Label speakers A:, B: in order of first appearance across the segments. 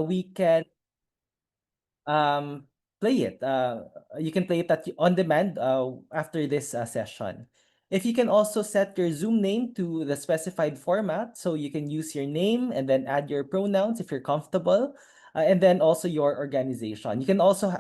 A: we can play it. You can play it on demand after this session. If you can also set your Zoom name to the specified format, so you can use your name and then add your pronouns if you're comfortable, and then also your organization. You can also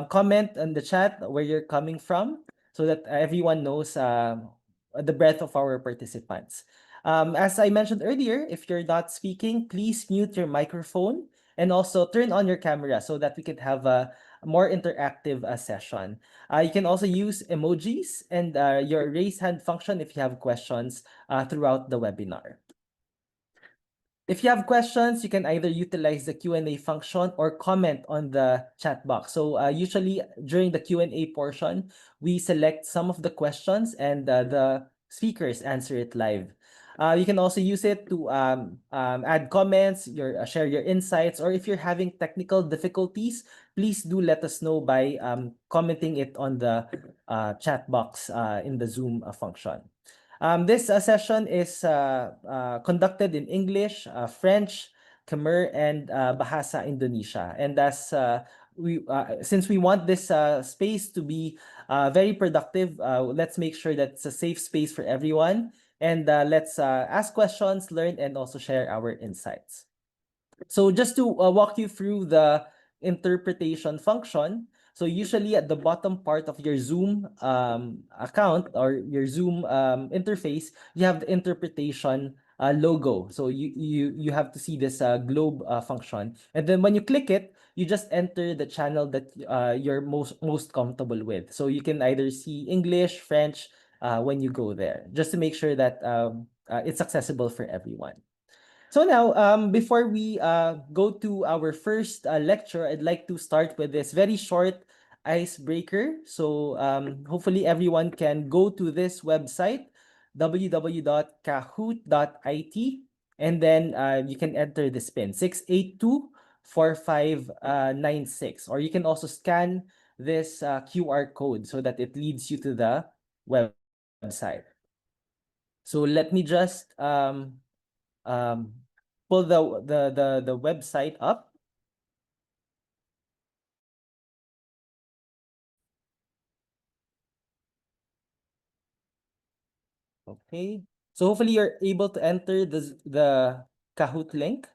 A: comment on the chat where you're coming from so that everyone knows the breadth of our participants. As I mentioned earlier, if you're not speaking, please mute your microphone and also turn on your camera so that we can have a more interactive session. You can also use emojis and your raise hand function if you have questions throughout the webinar. If you have questions, you can either utilize the Q&A function or comment on the chat box. So usually during the Q&A portion, we select some of the questions and the speakers answer it live. You can also use it to add comments, share your insights, or if you're having technical difficulties, please do let us know by commenting it on the chat box in the Zoom function. This session is conducted in English, French, Khmer, and Bahasa Indonesia. And since we want this space to be very productive, let's make sure that it's a safe space for everyone. And let's ask questions, learn, and also share our insights. So just to walk you through the interpretation function, so usually at the bottom part of your Zoom account or your Zoom interface, you have the interpretation logo. So you have to see this globe function. And then when you click it, you just enter the channel that you're most comfortable with. So you can either see English, French when you go there, just to make sure that it's accessible for everyone. So now, before we go to our first lecture, I'd like to start with this very short icebreaker. So hopefully everyone can go to this website, www.kahoot.it, and then you can enter this pin, 6824596. Or you can also scan this QR code so that it leads you to the website. So let me just pull the website up. Okay. So hopefully you're able to enter the Kahoot link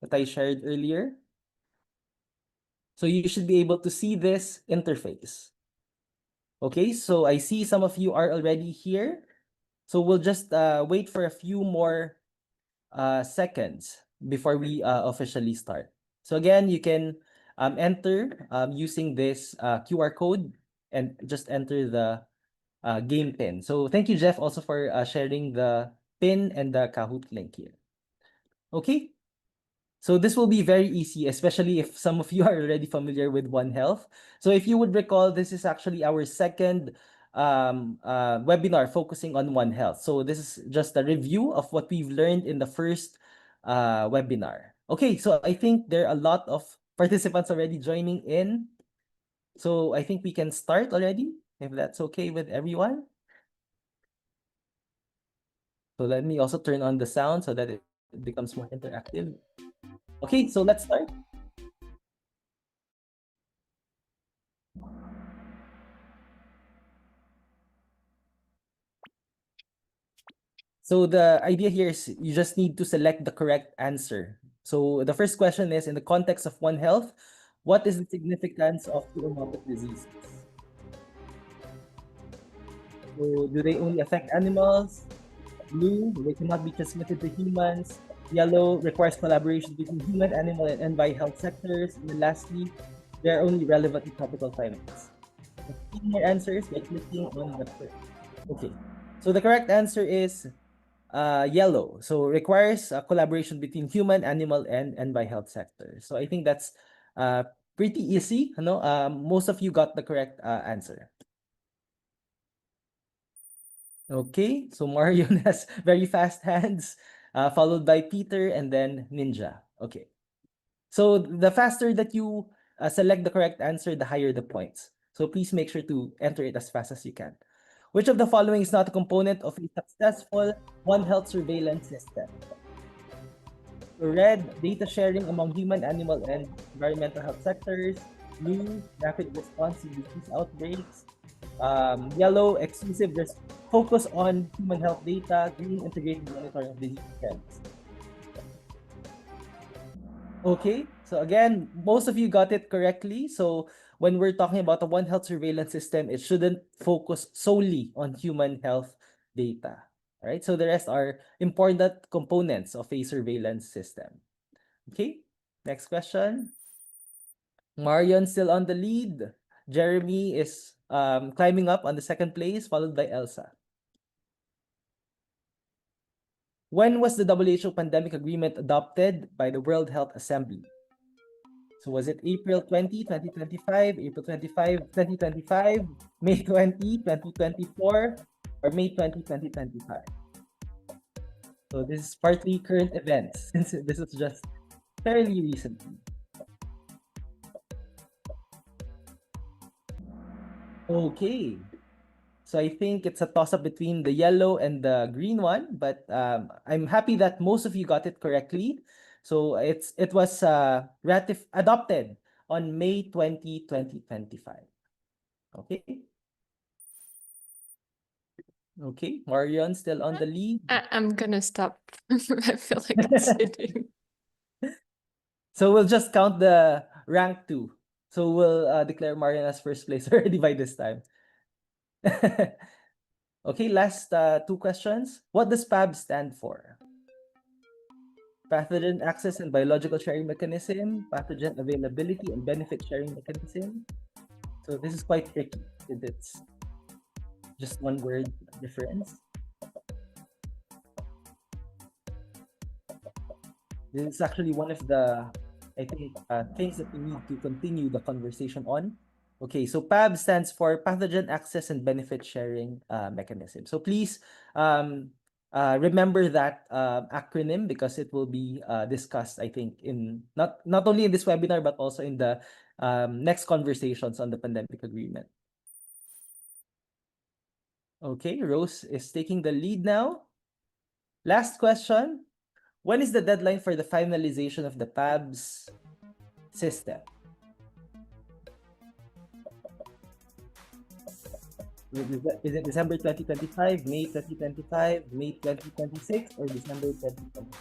A: that I shared earlier. So you should be able to see this interface. Okay, so I see some of you are already here. So we'll just wait for a few more seconds before we officially start. So again, you can enter using this QR code and just enter the game pin. So thank you, Jeff, also for sharing the pin and the Kahoot link here. Okay, so this will be very easy, especially if some of you are already familiar with One Health. So if you would recall, this is actually our second webinar focusing on One Health. So this is just a review of what we've learned in the first webinar. Okay, so I think there are a lot of participants already joining in. So I think we can start already, if that's okay with everyone. So let me also turn on the sound so that it becomes more interactive. Okay, so let's start. So the idea here is you just need to select the correct answer. So the first question is, in the context of One Health, what is the significance of zoonotic diseases? So do they only affect animals? Blue, they cannot be transmitted to humans. Yellow requires collaboration between human, animal, and envi health sectors. And then lastly, they are only relevant in tropical climates. Your answers by clicking on the first. Okay, so the correct answer is yellow. So requires a collaboration between human, animal, and envi health sector. So I think that's pretty easy. You know, most of you got the correct answer. Okay, so Marion has very fast hands, followed by Peter and then Ninja. Okay, so the faster that you select the correct answer, the higher the points. So please make sure to enter it as fast as you can. Which of the following is not a component of a successful One Health surveillance system? Red, data sharing among human, animal, and environmental health sectors. Blue, rapid response to disease outbreaks. Yellow, exclusive focus on human health data. Green, integrated monitoring of disease trends. Okay, so again, most of you got it correctly. So when we're talking about a One Health surveillance system, it shouldn't focus solely on human health data. All right, so the rest are important components of a surveillance system. Okay, next question. Marion still on the lead. Jeremy is climbing up on the second place, followed by Elsa. When was the WHO pandemic agreement adopted by the World Health Assembly? So was it April 20, 2025, April 25, 2025, May 20, 2024, or May 20, 2025? So this is partly current events, since this is just fairly recently. Okay. So I think it's a toss-up between the yellow and the green one, but I'm happy that most of you got it correctly. So it was adopted on May 20, 2025. Okay. Okay, Marion still on the lead.
B: I'm gonna stop. I feel like it's sitting.
A: So we'll just count the rank 2. So we'll declare Marion as first place already by this time. Okay, last 2 questions. What does PAB stand for? Pathogen access and biological sharing mechanism, pathogen availability and benefit sharing mechanism. So this is quite tricky since it's just one word difference. This is actually one of the, I think, things that we need to continue the conversation on. Okay, so PAB stands for Pathogen Access and Benefit Sharing Mechanism. So please remember that acronym because it will be discussed, I think, in not only in this webinar, but also in the next conversations on the pandemic agreement. Okay, Rose is taking the lead now. Last question. When is the deadline for the finalization of the PABS system? Is it December 2025, May 2025, May 2026, or December 2026?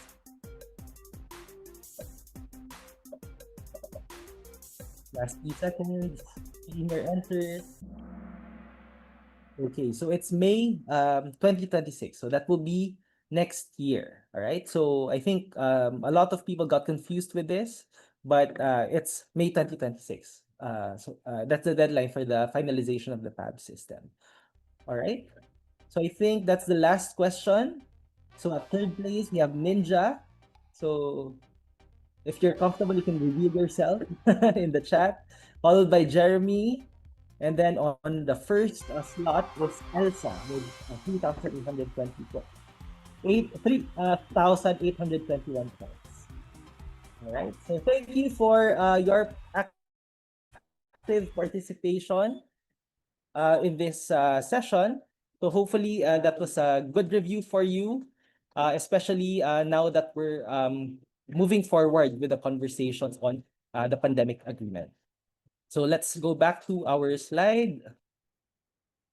A: Last few seconds. In your answers. Okay, so it's May 2026. So that will be next year. All right. So I think a lot of people got confused with this, but it's May 2026. That's the deadline for the finalization of the PAB system. All right. So I think that's the last question. So at third place, we have Ninja. So if you're comfortable, you can reveal yourself in the chat, followed by Jeremy. And then on the first slot was Elsa with 3,821 points. All right. So thank you for your active participation in this session. So hopefully that was a good review for you, especially now that we're moving forward with the conversations on the pandemic agreement. So let's go back to our slide.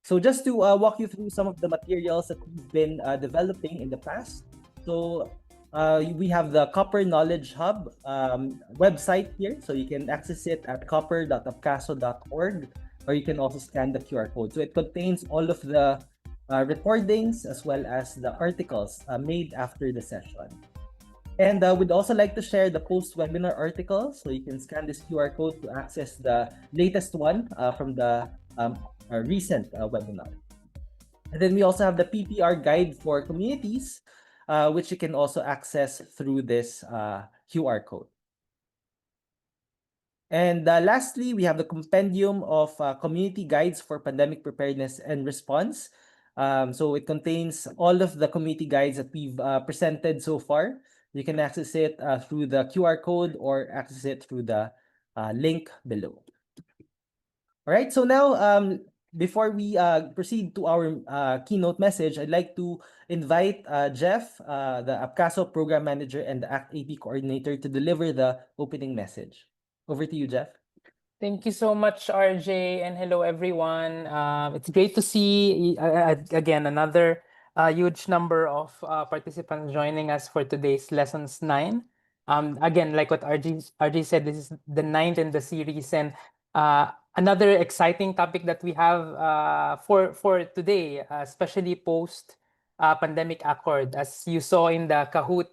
A: So just to walk you through some of the materials that we've been developing in the past. So we have the Copper Knowledge Hub website here. So you can access it at copper.apcaso.org, or you can also scan the QR code. So it contains all of the recordings as well as the articles made after the session. And we'd also like to share the post-webinar article. So you can scan this QR code to access the latest one from the recent webinar. And then we also have the PPR guide for communities, which you can also access through this QR code. And lastly, we have the compendium of community guides for pandemic preparedness and response. So it contains all of the community guides that we've presented so far. You can access it through the QR code or access it through the link below. All right, so now Before we proceed to our keynote message, I'd like to invite Jeff, the APCASO Program Manager and the ACT AP Coordinator, to deliver the opening message. Over to you, Jeff.
C: Thank you so much, RJ, and hello, everyone. It's great to see, again, another huge number of participants joining us for today's Lessons 9. Again, like what RJ said, this is the ninth in the series, and another exciting topic that we have for today, especially post pandemic accord. As you saw in the Kahoot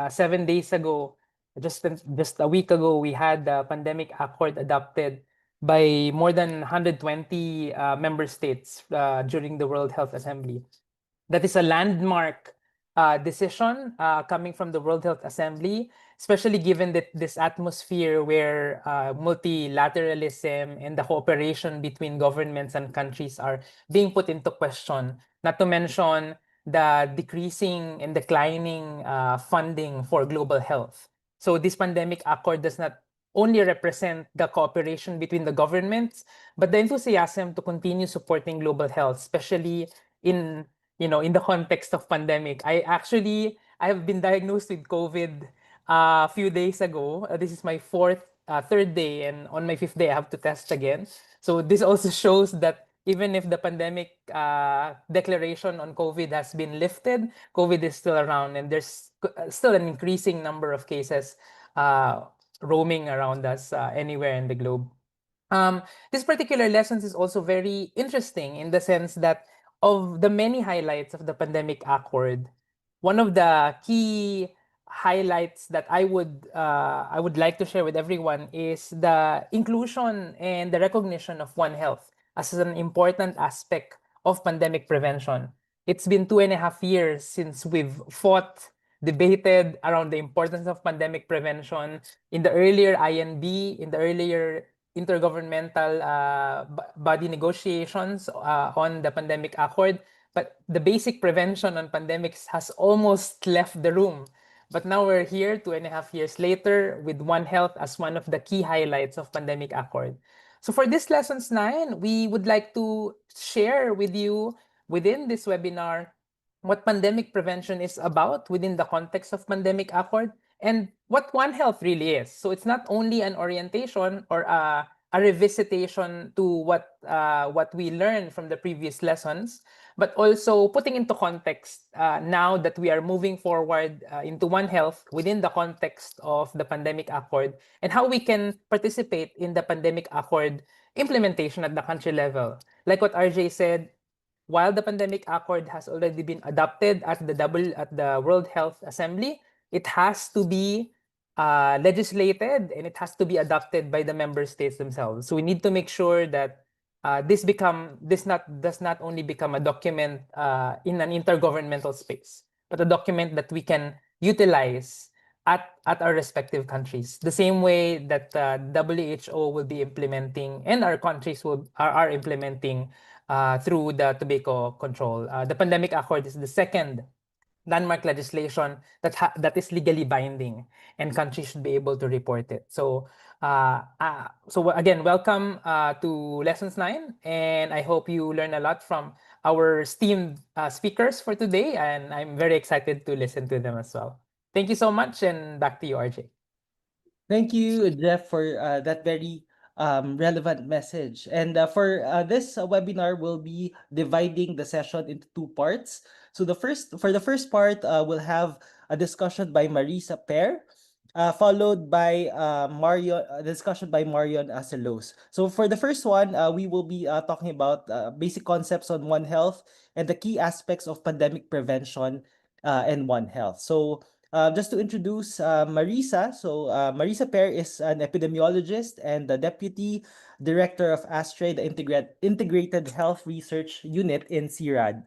C: 7 days ago, just a week ago, we had the pandemic accord adopted by more than 120 member states during the World Health Assembly. That is a landmark decision coming from the World Health Assembly, especially given that this atmosphere where multilateralism and the cooperation between governments and countries are being put into question, not to mention the decreasing and declining funding for global health. So this pandemic accord does not only represent the cooperation between the governments, but the enthusiasm to continue supporting global health, especially in in the context of pandemic. I have been diagnosed with COVID a few days ago. This is my third day, and on my fifth day, I have to test again. So this also shows that even if the pandemic declaration on COVID has been lifted, COVID is still around, and there's still an increasing number of cases roaming around us anywhere in the globe. This particular lessons is also very interesting in the sense that of the many highlights of the pandemic accord, one of the key highlights that I would like to share with everyone is the inclusion and the recognition of One Health as an important aspect of pandemic prevention. It's been 2.5 years since we've debated around the importance of pandemic prevention in the earlier INB, in the earlier intergovernmental body negotiations on the pandemic accord, but the basic prevention on pandemics has almost left the room. But now we're here 2.5 years later with One Health as one of the key highlights of pandemic accord. So for this Lessons 9, we would like to share with you within this webinar what pandemic prevention is about within the context of pandemic accord and what One Health really is. So it's not only an orientation or a revisitation to what we learned from the previous lessons, but also putting into context now that we are moving forward into One Health within the context of the pandemic accord and how we can participate in the pandemic accord implementation at the country level. Like what RJ said, while the pandemic accord has already been adopted at the World Health Assembly, it has to be legislated and it has to be adopted by the member states themselves. So we need to make sure that this does not only become a document in an intergovernmental space, but a document that we can utilize at our respective countries. The same way that WHO will be implementing and our countries are implementing through the tobacco control. The pandemic accord is the second landmark legislation that is legally binding, and countries should be able to report it. So, again, welcome to Lessons 9, and I hope you learn a lot from our esteemed speakers for today, and I'm very excited to listen to them as well. Thank you so much, and back to you, RJ.
A: Thank you, Jeff, for that very relevant message. And for this webinar, we'll be dividing the session into two parts. So for the first part, we'll have a discussion by Marisa Per, followed by discussion by Marion Acelos. So for the first one, we will be talking about basic concepts on One Health and the key aspects of pandemic prevention and One Health. So just to introduce Marisa. So Marisa Per is an epidemiologist and the Deputy Director of ASTRE, the Integrated Health Research Unit in CIRAD.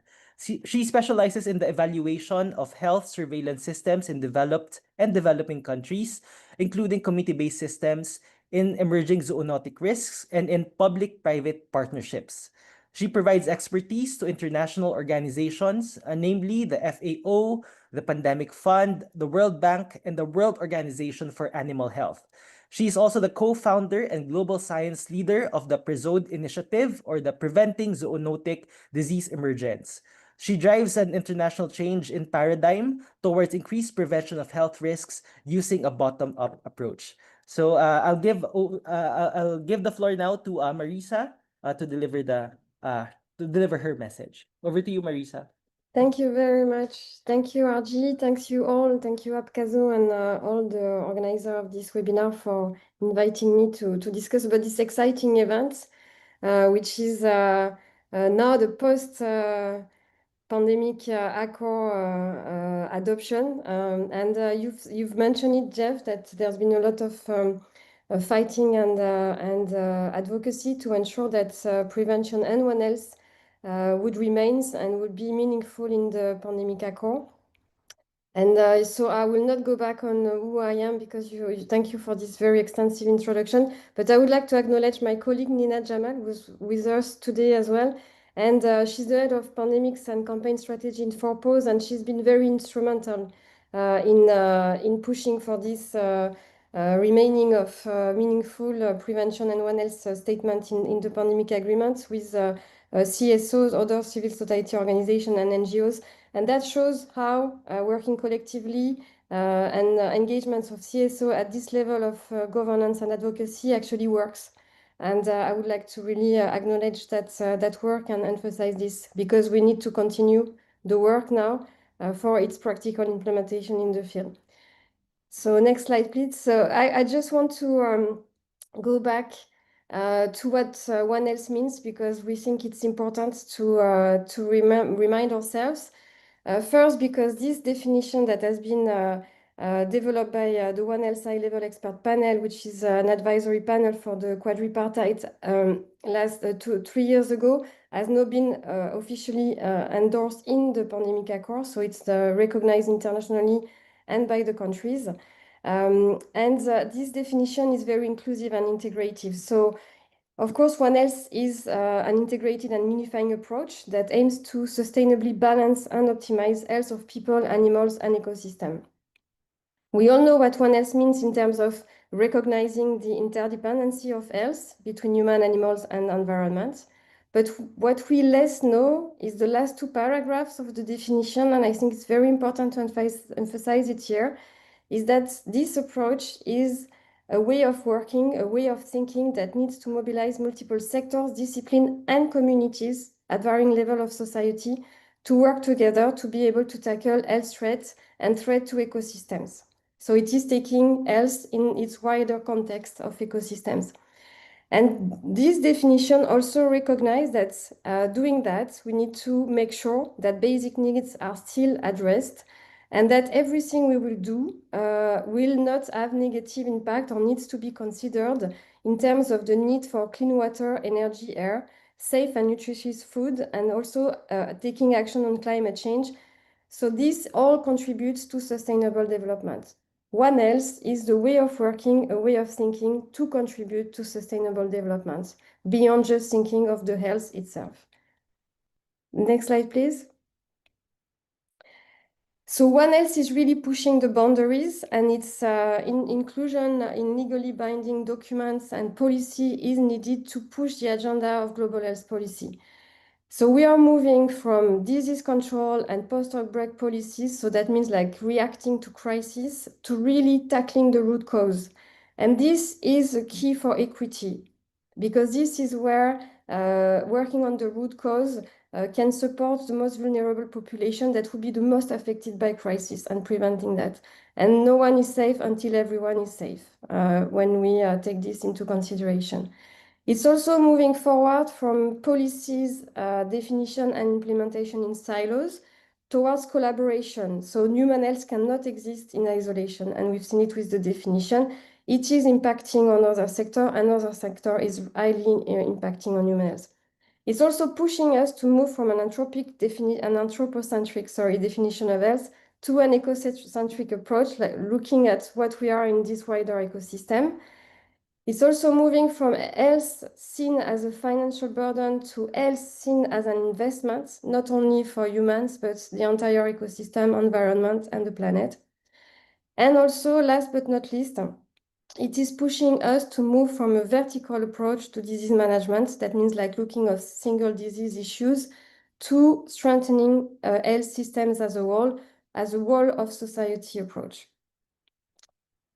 A: She specializes in the evaluation of health surveillance systems in developed and developing countries, including community-based systems, in emerging zoonotic risks, and in public-private partnerships. She provides expertise to international organizations, namely the FAO, the Pandemic Fund, the World Bank, and the World Organization for Animal Health. She is also the co-founder and global science leader of the PREZODE initiative, or the Preventing Zoonotic Disease Emergence. She drives an international change in paradigm towards increased prevention of health risks using a bottom-up approach. So I'll give the floor now to Marisa to deliver her message. Over to you, Marisa.
D: Thank you very much. Thank you, RG. Thanks you all. Thank you, Apkazo, and all the organizer of this webinar for inviting me to discuss about this exciting event, which is now the post-pandemic Accor adoption. And you've mentioned it, Jeff, that there's been a lot of fighting and advocacy to ensure that prevention and One Health would remain and would be meaningful in the pandemic Accor. And so I will not go back on who I am, because thank you for this very extensive introduction. But I would like to acknowledge my colleague Nina Jamal, who's with us today as well. And she's the head of pandemics and campaign strategy in 4PAUSE, and she's been very instrumental in pushing for this remaining of meaningful prevention and One Health statement in the pandemic agreement with CSOs, other civil society organizations, and NGOs. And that shows how working collectively and engagements of CSO at this level of governance and advocacy actually works. And I would like to really acknowledge that work and emphasize this, because we need to continue the work now for its practical implementation in the field. So next slide, please. So I just want to go back to what One Health means, because we think it's important to remind ourselves. First, because this definition that has been developed by the One Health high-level expert panel, which is an advisory panel for the quadripartite last 3 years ago, has now been officially endorsed in the pandemic Accor. So it's recognized internationally and by the countries. This definition is very inclusive and integrative. So, of course, One Health is an integrated and unifying approach that aims to sustainably balance and optimize health of people, animals, and ecosystem. We all know what One Health means in terms of recognizing the interdependency of health between human, animals, and environment. But what we less know is the last 2 paragraphs of the definition, and I think it's very important to emphasize it here, is that this approach is a way of working, a way of thinking that needs to mobilize multiple sectors, discipline, and communities at varying levels of society to work together to be able to tackle health threats and threat to ecosystems. So it is taking health in its wider context of ecosystems. And this definition also recognizes that doing that, we need to make sure that basic needs are still addressed, and that everything we will do will not have negative impact or needs to be considered in terms of the need for clean water, energy, air, safe and nutritious food, and also taking action on climate change. So this all contributes to sustainable development. One Health is the way of working, a way of thinking to contribute to sustainable development, beyond just thinking of the health itself. Next slide, please. So One Health is really pushing the boundaries, and its inclusion in legally binding documents and policy is needed to push the agenda of global health policy. So we are moving from disease control and post-outbreak policies, so that means like reacting to crisis, to really tackling the root cause. And this is a key for equity, because this is where working on the root cause can support the most vulnerable population that will be the most affected by crisis and preventing that. And no one is safe until everyone is safe when we take this into consideration. It's also moving forward from policies, definition and implementation in silos towards collaboration. So human health cannot exist in isolation, and we've seen it with the definition. It is impacting on other sector, and other sector is highly impacting on human health. It's also pushing us to move from an anthropocentric definition of health to an ecocentric approach, like looking at what we are in this wider ecosystem. It's also moving from health seen as a financial burden to health seen as an investment, not only for humans, but the entire ecosystem, environment, and the planet. And also, last but not least, it is pushing us to move from a vertical approach to disease management. That means like looking at single disease issues to strengthening health systems as a whole of society approach.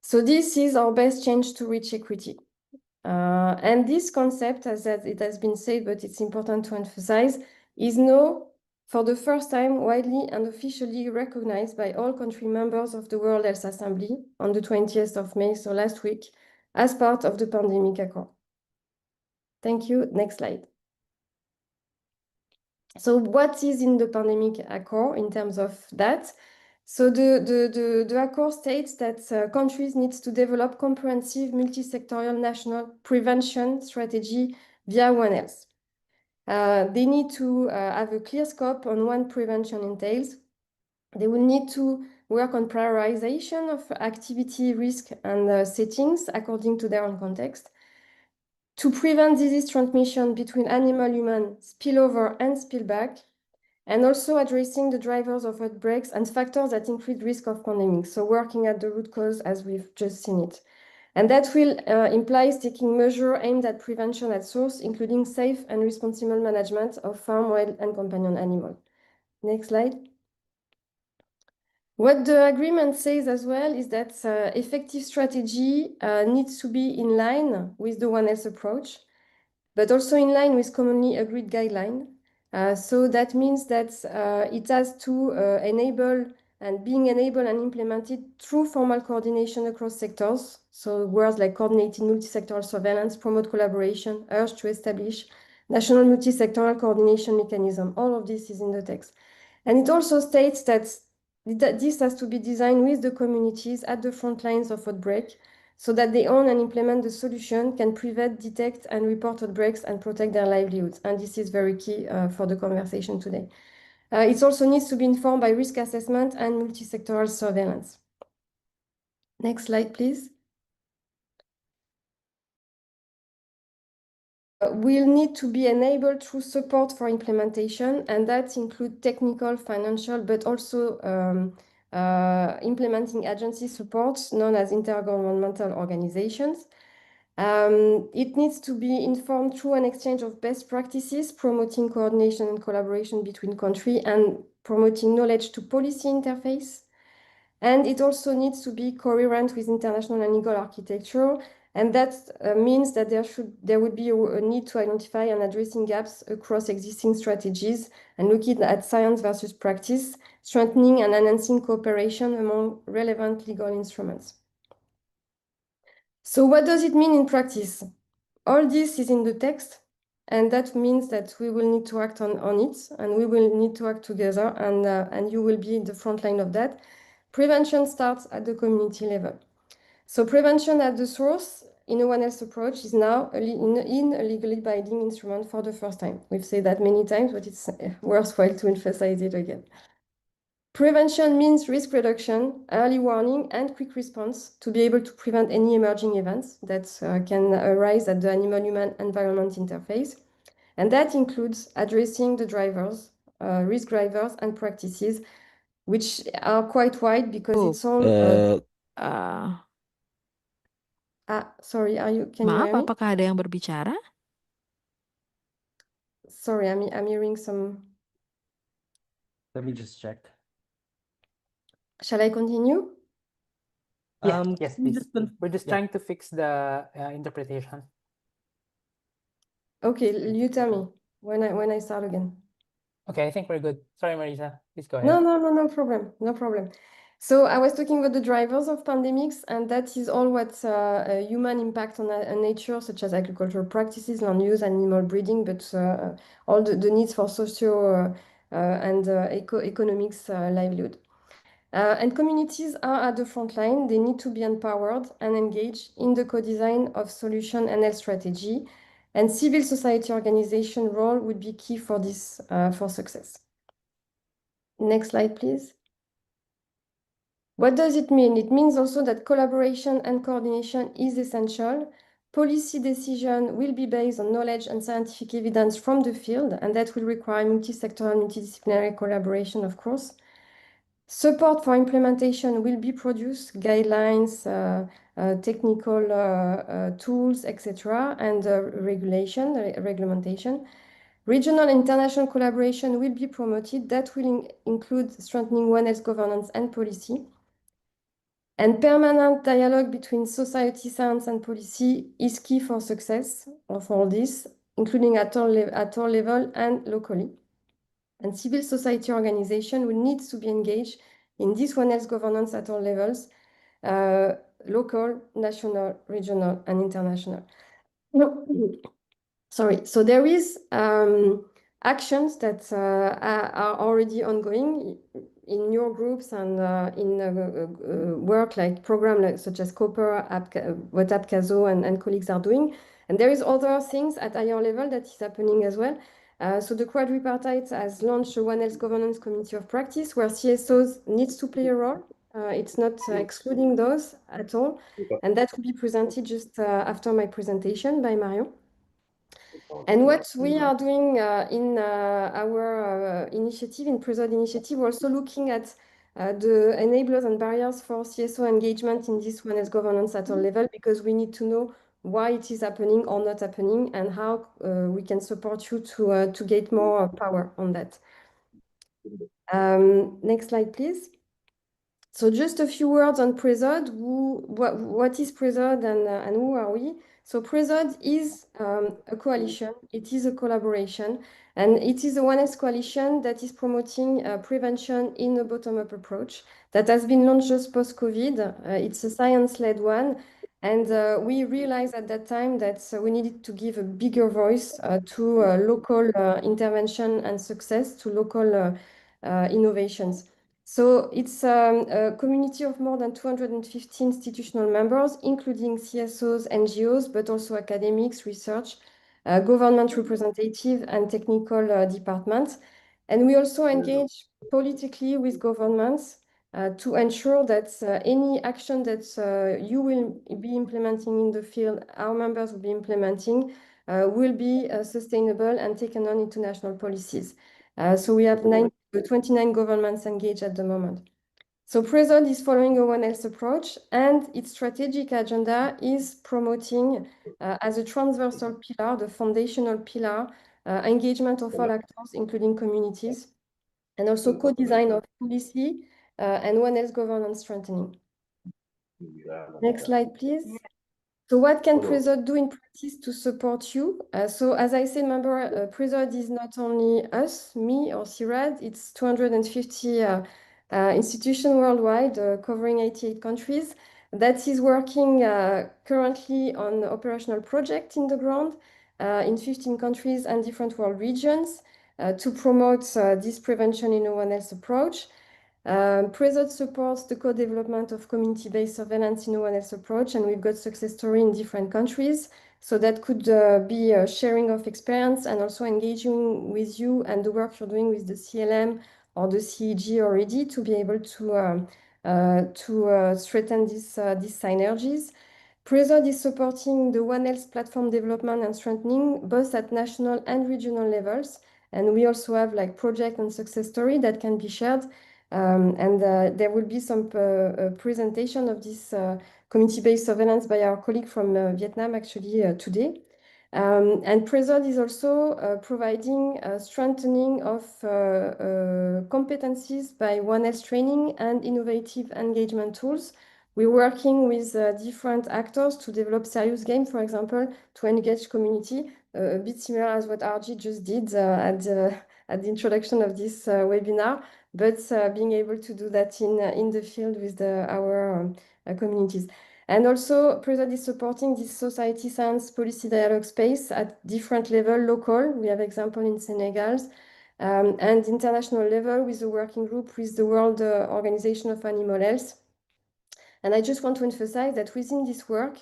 D: So this is our best change to reach equity. And this concept, as it has been said, but it's important to emphasize, is now, for the first time, widely and officially recognized by all country members of the World Health Assembly on the 20th of May, so last week, as part of the Pandemic Accord. Thank you. Next slide. So what is in the Pandemic Accord in terms of that? So the accord states that countries need to develop comprehensive multi-sectorial national prevention strategy via One Health. They need to have a clear scope on what prevention entails. They will need to work on prioritization of activity, risk, and settings according to their own context. To prevent disease transmission between animal-human spillover and spillback, and also addressing the drivers of outbreaks and factors that increase risk of pandemics. So working at the root cause as we've just seen it. And that will implies taking measures aimed at prevention at source, including safe and responsible management of farm, wild, and companion animals. Next slide. What the agreement says as well is that effective strategy needs to be in line with the One Health approach, but also in line with commonly agreed guidelines. So that means that it has to enable and being enabled and implemented through formal coordination across sectors. So words like coordinated multi-sectoral surveillance, promote collaboration, urge to establish national multi-sectoral coordination mechanism. All of this is in the text. And it also states that this has to be designed with the communities at the front lines of outbreak, so that they own and implement the solution, can prevent, detect, and report outbreaks and protect their livelihoods. And this is very key for the conversation today. It also needs to be informed by risk assessment and multi-sectoral surveillance. Next slide, please. Will need to be enabled through support for implementation, and that includes technical, financial, but also implementing agency supports known as intergovernmental organizations. It needs to be informed through an exchange of best practices, promoting coordination and collaboration between countries and promoting knowledge to policy interface. And it also needs to be coherent with international and legal architecture. And that means that there would be a need to identify and addressing gaps across existing strategies and looking at science versus practice, strengthening and enhancing cooperation among relevant legal instruments. So what does it mean in practice? All this is in the text, and that means that we will need to act on it, and we will need to act together, and you will be in the front line of that. Prevention starts at the community level. So prevention at the source in a One Health approach is now in a legally binding instrument for the first time. We've said that many times, but it's worthwhile to emphasize it again. Prevention means risk reduction, early warning, and quick response to be able to prevent any emerging events that can arise at the animal-human environment interface. And that includes addressing the drivers, risk drivers, and practices, which are quite wide because it's all... sorry, can you
E: Maaf,
D: hear me?
E: apakah ada yang berbicara?
D: Sorry, I'm hearing some...
A: Let me just check.
D: Shall I continue?
C: Yeah,
A: Um,
C: yes,
A: can you
C: please.
A: just
C: We're just
A: yeah.
C: trying to fix the interpretation.
D: Okay, you tell me when I start again.
C: Okay, I think we're good. Sorry, Marisa, please go ahead.
D: No problem, no problem. So I was talking about the drivers of pandemics, and that is all what human impact on nature, such as agricultural practices, land use, animal breeding, but all the needs for socio and economics livelihood. And communities are at the front line. They need to be empowered and engaged in the co-design of solution and health strategy. And civil society organization role would be key for this, for success. Next slide, please. What does it mean? It means also that collaboration and coordination is essential. Policy decision will be based on knowledge and scientific evidence from the field, and that will require multi-sectoral, multidisciplinary collaboration, of course. Support for implementation will be produced, guidelines, technical tools, etc., and regulation. Regional and international collaboration will be promoted. That will include strengthening One Health governance and policy. And permanent dialogue between society, science, and policy is key for success of all this, including at all level and locally. And civil society organization will need to be engaged in this One Health governance at all levels, local, national, regional, and international. Sorry, so there is actions that are already ongoing in your groups and in work like program such as Cooper, what APCASO and colleagues are doing. And there is other things at higher level that is happening as well. So the quadripartite has launched a One Health Governance Committee of Practice where CSOs needs to play a role. It's not excluding those at all. And that will be presented just after my presentation by Mario. And what we are doing in our initiative, in PRESOD initiative, we're also looking at the enablers and barriers for CSO engagement in this One Health governance at all level, because we need to know why it is happening or not happening and how we can support you to get more power on that. Next slide, please. So just a few words on PRESOD. What is PRESOD and who are we? So PRESOD is a coalition. It is a collaboration. And it is a One Health coalition that is promoting prevention in a bottom-up approach that has been launched just post-COVID. It's a science-led one. And we realized at that time that we needed to give a bigger voice to local intervention and success, to local innovations. So it's a community of more than 250 institutional members, including CSOs, NGOs, but also academics, research, government representative, and technical departments. And we also engage politically with governments to ensure that any action that you will be implementing in the field, our members will be implementing, will be sustainable and taken on into national policies. So we have 29 governments engaged at the moment. So PRESOD is following a One Health approach, and its strategic agenda is promoting as a transversal pillar, the foundational pillar, engagement of all actors, including communities, and also co-design of policy and One Health governance strengthening. Next slide, please. So what can PRESOD do in practice to support you? So as I said, remember, PRESOD is not only us, me or CIRAD, it's 250 institutions worldwide, covering 88 countries, that is working currently on operational projects in the ground in 15 countries and different world regions to promote this prevention in a One Health approach. PRESOD supports the co-development of community-based surveillance in a One Health approach, and we've got success story in different countries. So that could be a sharing of experience and also engaging with you and the work you're doing with the CLM or the CEG already to be able to strengthen these synergies. PRESOD is supporting the One Health platform development and strengthening both at national and regional levels. And we also have like project and success story that can be shared. And there will be some presentation of this community-based surveillance by our colleague from Vietnam actually today. And PRESOD is also providing strengthening of competencies by One Health training and innovative engagement tools. We're working with different actors to develop serious games, for example, to engage community, a bit similar as what RG just did at the introduction of this webinar, but being able to do that in the field with our communities. And also, PRESOD is supporting this society science policy dialogue space at different level, local. We have example in Senegal, and international level with a working group with the World Organization of Animal Health. And I just want to emphasize that within this work,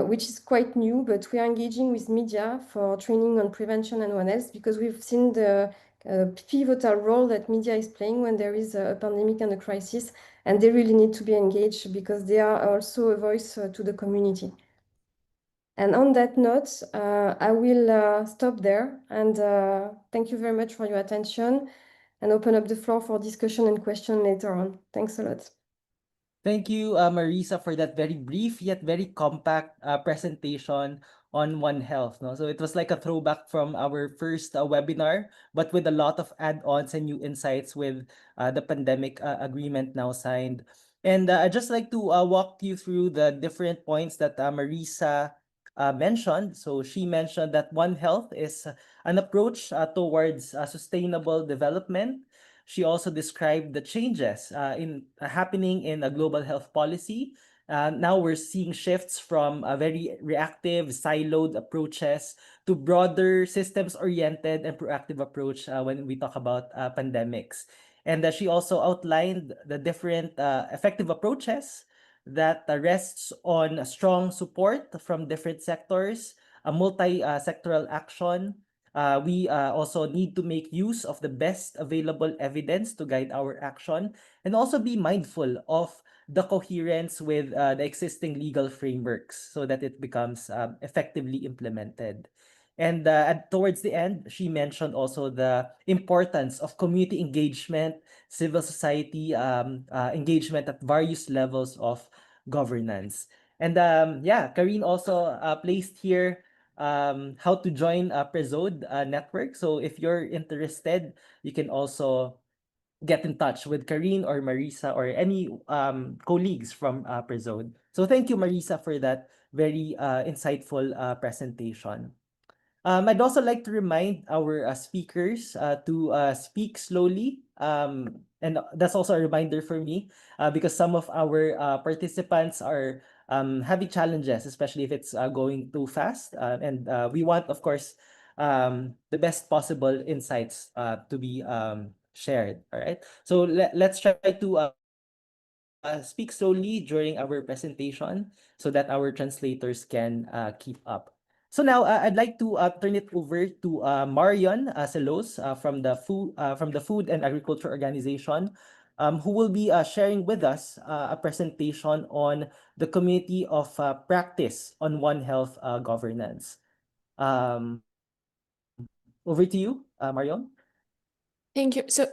D: which is quite new, but we are engaging with media for training on prevention and One Health, because we've seen the pivotal role that media is playing when there is a pandemic and a crisis, and they really need to be engaged because they are also a voice to the community. And on that note, I will stop there, and thank you very much for your attention. and open up the floor for discussion and question later on. Thanks a lot.
A: Thank you, Marisa, for that very brief yet very compact presentation on One Health. No? So it was like a throwback from our first webinar, but with a lot of add-ons and new insights with the pandemic agreement now signed. And I'd just like to walk you through the different points that Marisa mentioned. So she mentioned that One Health is an approach towards sustainable development. She also described the changes happening in a global health policy. Now we're seeing shifts from very reactive, siloed approaches to broader systems-oriented and proactive approach when we talk about pandemics. And she also outlined the different effective approaches that rests on a strong support from different sectors, a multi-sectoral action. We also need to make use of the best available evidence to guide our action and also be mindful of the coherence with the existing legal frameworks so that it becomes effectively implemented. And towards the end, she mentioned also the importance of community engagement, civil society engagement at various levels of governance. And yeah, Karine also placed here how to join a Prezode network. So if you're interested, you can also get in touch with Karine or Marisa or any colleagues from Prezode. So thank you, Marisa, for that very insightful presentation. I'd also like to remind our speakers to speak slowly. And that's also a reminder for me because some of our participants are having challenges, especially if it's going too fast. And we want, of course, the best possible insights to be shared. All right. So let's try to speak slowly during our presentation so that our translators can keep up. So now I'd like to turn it over to Marion Celos from the Food and Agriculture Organization, who will be sharing with us a presentation on the Committee of Practice on One Health governance. Over to you, Marion.
B: Thank you. So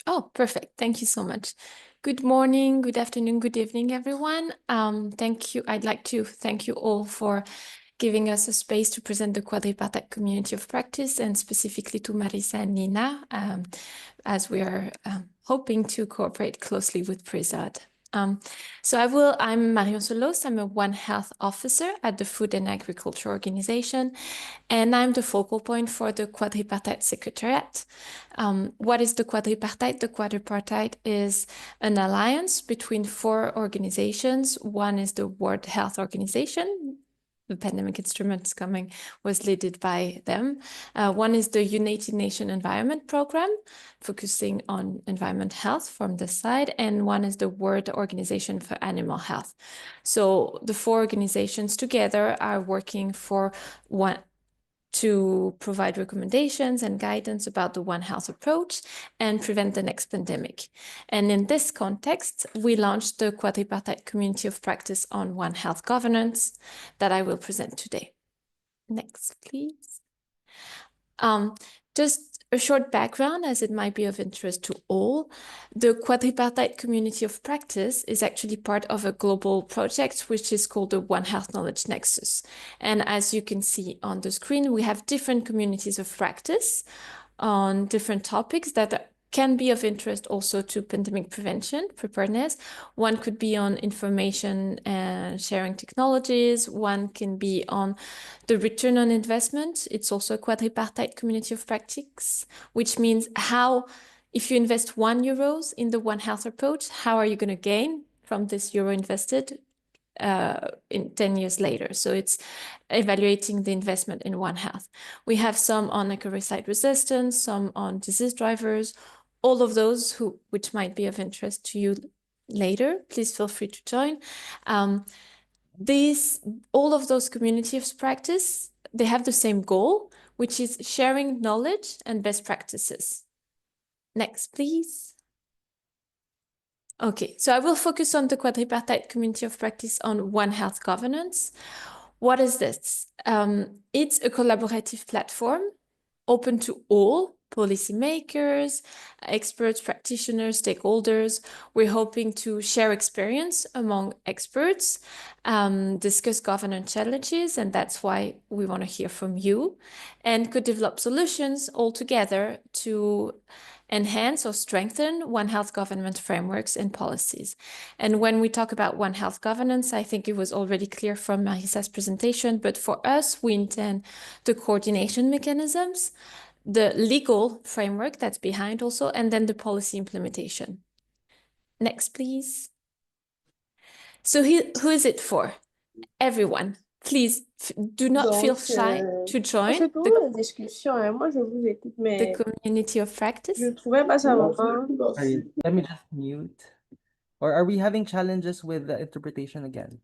B: oh, perfect. Thank you so much. Good morning, good afternoon, good evening, everyone. Thank you. I'd like to thank you all for giving us a space to present the quadripartite community of practice, and specifically to Marisa and Nina, as we are hoping to cooperate closely with Prezode. I'm Marion Celos. I'm a One Health officer at the Food and Agriculture Organization, and I'm the focal point for the Quadripartite Secretariat. What is the Quadripartite? The Quadripartite is an alliance between 4 organizations. One is the World Health Organization. The pandemic instruments coming was led by them. One is the United Nations Environment Program, focusing on environment health from this side, and one is the World Organization for Animal Health. So the 4 organizations together are working for to provide recommendations and guidance about the One Health approach and prevent the next pandemic. And in this context, we launched the Quadripartite Community of Practice on One Health governance that I will present today. Next, please. Just a short background, as it might be of interest to all. The Quadripartite Community of Practice is actually part of a global project, which is called the One Health Knowledge Nexus. And as you can see on the screen, we have different communities of practice on different topics that can be of interest also to pandemic prevention, preparedness. One could be on information and sharing technologies. One can be on the return on investment. It's also a quadripartite community of practice, which means how, if you invest €1 in the One Health approach, how are you going to gain from this euro invested in 10 years later? So it's evaluating the investment in One Health. We have some on acaricide resistance, some on disease drivers, all of those which might be of interest to you later. Please feel free to join. All of those communities of practice, they have the same goal, which is sharing knowledge and best practices. Next, please. Okay, so I will focus on the Quadripartite Community of Practice on One Health governance. What is this? It's a collaborative platform open to all policymakers, experts, practitioners, stakeholders. We're hoping to share experience among experts, discuss governance challenges, and that's why we want to hear from you, and could develop solutions all together to enhance or strengthen One Health government frameworks and policies. And when we talk about One Health governance, I think it was already clear from Marisa's presentation, but for us, we intend the coordination mechanisms, the legal framework that's behind also, and then the policy implementation. Next, please. So who is it for? Everyone. Please do not feel shy to join
E: C'est pour la discussion, hein. Moi, je vous écoute,
B: the
E: mais
B: community of practice.
E: je trouvais pas ça vraiment.
A: Sorry, let me just mute. Or are we having challenges with the interpretation again?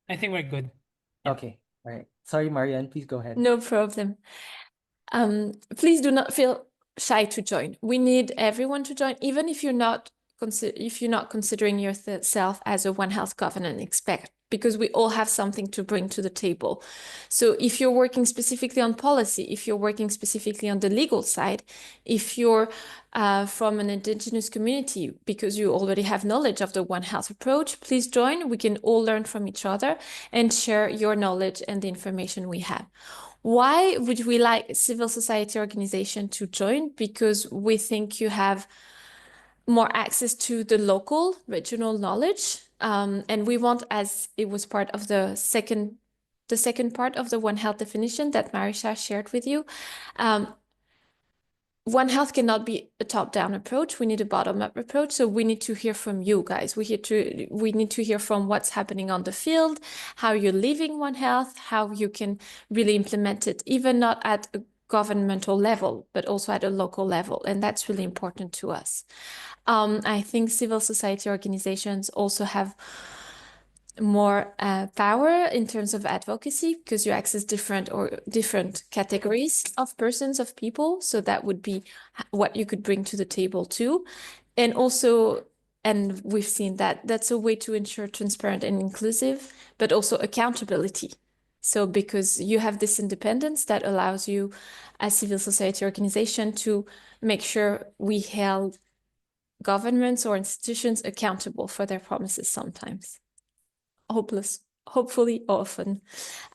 C: I think we're good.
A: Okay, all right. Sorry, Marianne, please go ahead.
B: No problem. Please do not feel shy to join. We need everyone to join, even if you're not considering yourself as a One Health governance expert, because we all have something to bring to the table. So if you're working specifically on policy, if you're working specifically on the legal side, if you're from an indigenous community, because you already have knowledge of the One Health approach, please join. We can all learn from each other and share your knowledge and the information we have. Why would we like civil society organization to join? Because we think you have more access to the local, regional knowledge. And we want, as it was part of the second part of the One Health definition that Marisa shared with you, One Health cannot be a top-down approach. We need a bottom-up approach. So we need to hear from you guys. We need to hear from what's happening on the field, how you're living One Health, how you can really implement it, even not at a governmental level, but also at a local level. And that's really important to us. I think civil society organizations also have more power in terms of advocacy, because you access different categories of persons, of people. So that would be what you could bring to the table too. And also, and we've seen that that's a way to ensure transparent and inclusive, but also accountability. So because you have this independence that allows you as civil society organization to make sure we held governments or institutions accountable for their promises sometimes. Hopefully often.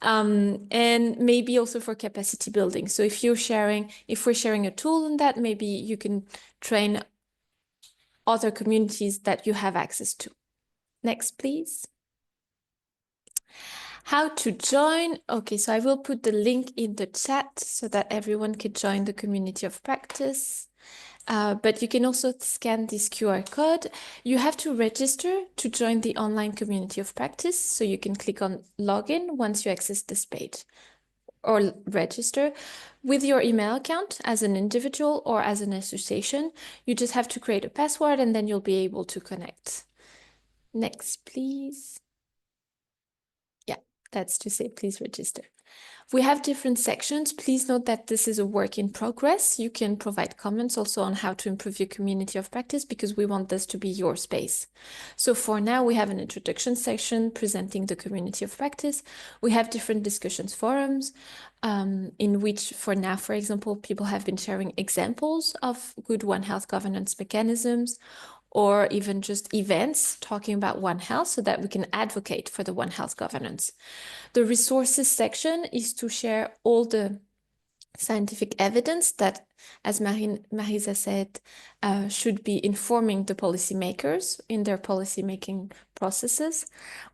B: And maybe also for capacity building. So if we're sharing a tool on that, maybe you can train other communities that you have access to. Next, please. How to join? Okay, so I will put the link in the chat so that everyone can join the community of practice. But you can also scan this QR code. You have to register to join the online community of practice. So you can click on login once you access this page, or register with your email account as an individual or as an association. You just have to create a password and then you'll be able to connect. Next, please. Yeah, that's to say, please register. We have different sections. Please note that this is a work in progress. You can provide comments also on how to improve your community of practice, because we want this to be your space. So for now, we have an introduction section presenting the community of practice. We have different discussions forums in which, for now, for example, people have been sharing examples of good One Health governance mechanisms, or even just events talking about One Health so that we can advocate for the One Health governance. The resources section is to share all the scientific evidence that, as Marisa said, should be informing the policymakers in their policymaking processes.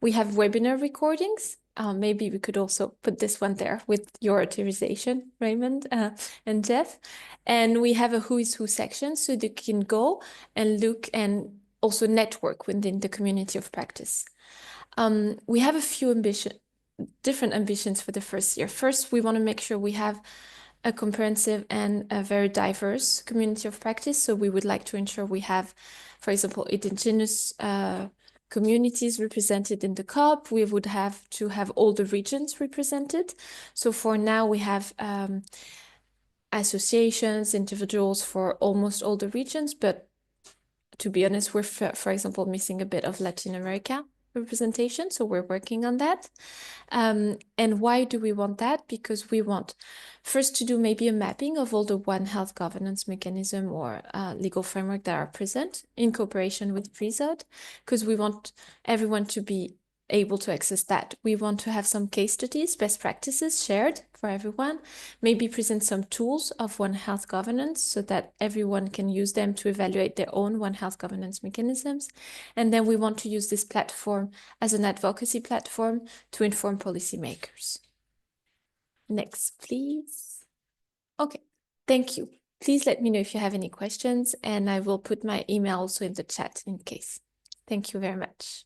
B: We have webinar recordings. Maybe we could also put this one there with your authorization, Raymond and Jeff. And we have a who is who section, so you can go and look and also network within the community of practice. We have a few different ambitions for the first year. First, we want to make sure we have a comprehensive and a very diverse community of practice. So we would like to ensure we have, for example, indigenous communities represented in the COP. We would have to have all the regions represented. So for now, we have associations, individuals for almost all the regions, but to be honest, we're, for example, missing a bit of Latin America. representation. So we're working on that. And why do we want that? Because we want first to do maybe a mapping of all the One Health governance mechanism or legal framework that are present in cooperation with PRISOD, because we want everyone to be able to access that. We want to have some case studies, best practices shared for everyone, maybe present some tools of One Health governance so that everyone can use them to evaluate their own One Health governance mechanisms. And then we want to use this platform as an advocacy platform to inform policymakers. Next, please. Okay, thank you. Please let me know if you have any questions, and I will put my email also in the chat in case. Thank you very much.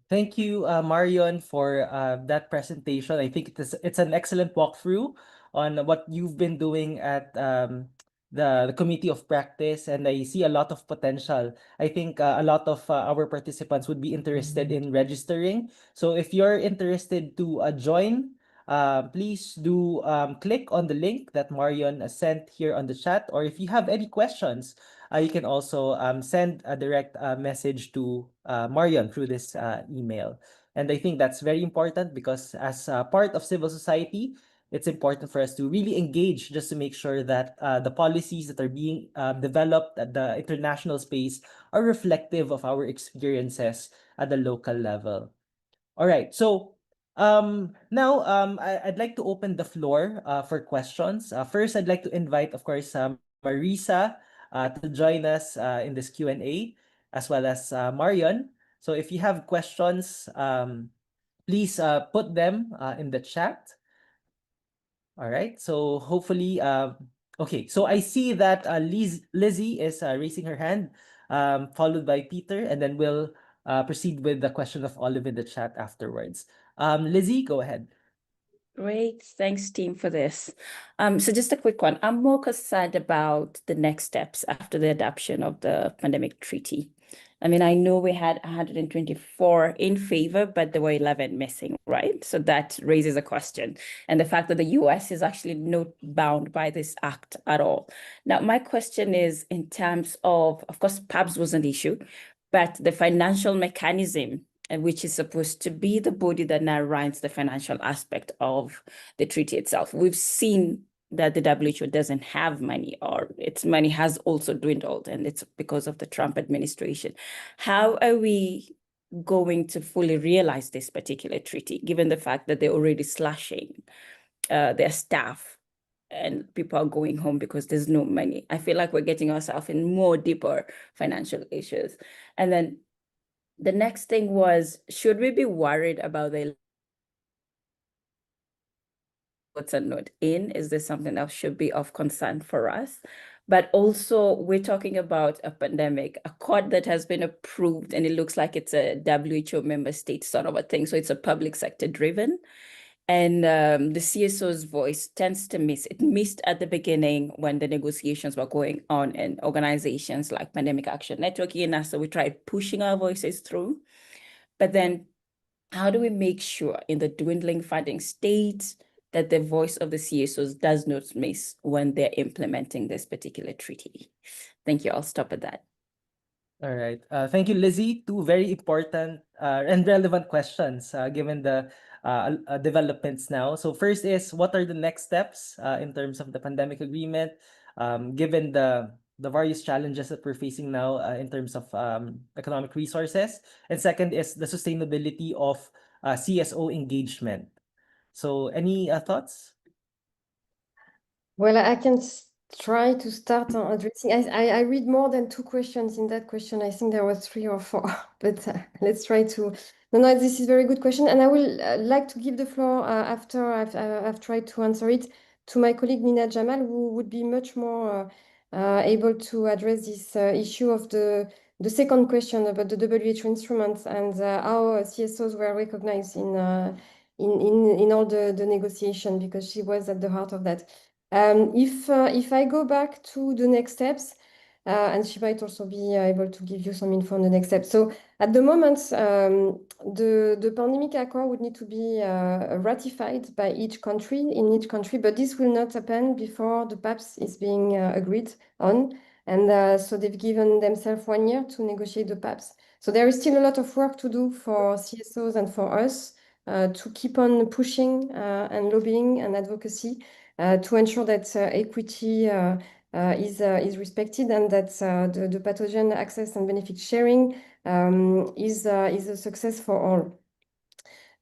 A: Thank you, Marion, for that presentation. I think it's an excellent walkthrough on what you've been doing at the Committee of Practice, and I see a lot of potential. I think a lot of our participants would be interested in registering. So if you're interested to join, please do click on the link that Marion sent here on the chat, or if you have any questions, you can also send a direct message to Marion through this email. And I think that's very important because as part of civil society, it's important for us to really engage just to make sure that the policies that are being developed at the international space are reflective of our experiences at the local level. All right, so now I'd like to open the floor for questions. First, I'd like to invite, of course, Marisa to join us in this Q&A, as well as Marion. So if you have questions, please put them in the chat. All right, so hopefully, okay, so I see that Lizzie is raising her hand, followed by Peter, and then we'll proceed with the question of Olive in the chat afterwards. Lizzie, go ahead.
F: Great, thanks team for this. So just a quick one. I'm more concerned about the next steps after the adoption of the pandemic treaty. I mean, I know we had 124 in favor, but there were 11 missing, right? So that raises a question. And the fact that the US is actually not bound by this act at all. Now, my question is in terms of course, PABS was an issue, but the financial mechanism, and which is supposed to be the body that now runs the financial aspect of the treaty itself. We've seen that the WHO doesn't have money, or its money has also dwindled, and it's because of the Trump administration. How are we going to fully realize this particular treaty, given the fact that they're already slashing their staff and people are going home because there's no money? I feel like we're getting ourselves in more deeper financial issues. And then the next thing was, should we be worried about the what's a note in? Is this something that should be of concern for us? But also, we're talking about a pandemic, a code that has been approved, and it looks like it's a WHO member state sort of a thing. So it's a public sector driven. And the CSO's voice tends to miss. It missed at the beginning when the negotiations were going on, and organizations like Pandemic Action Network, so we tried pushing our voices through. But then how do we make sure in the dwindling funding state that the voice of the CSOs does not miss when they're implementing this particular treaty? Thank you. I'll stop at that.
A: All right. Thank you, Lizzie. Two very important and relevant questions given the developments now. So first is, what are the next steps in terms of the pandemic agreement, given the various challenges that we're facing now in terms of economic resources? And second is the sustainability of CSO engagement. So any thoughts?
D: Well, I can try to start on addressing. I read more than two questions in that question. I think there were 3 or 4, but let's try to. No, this is a very good question, and I will like to give the floor after I've tried to answer it to my colleague Nina Jamal, who would be much more able to address this issue of the second question about the WHO instruments and how CSOs were recognized in all the negotiation, because she was at the heart of that. If I go back to the next steps, and she might also be able to give you some info on the next steps. So at the moment, the pandemic accord would need to be ratified by each country, in each country, but this will not happen before the PABS is being agreed on. And so they've given themselves 1 year to negotiate the PABS. So there is still a lot of work to do for CSOs and for us to keep on pushing and lobbying and advocacy to ensure that equity is respected and that the pathogen access and benefit sharing is a success for all.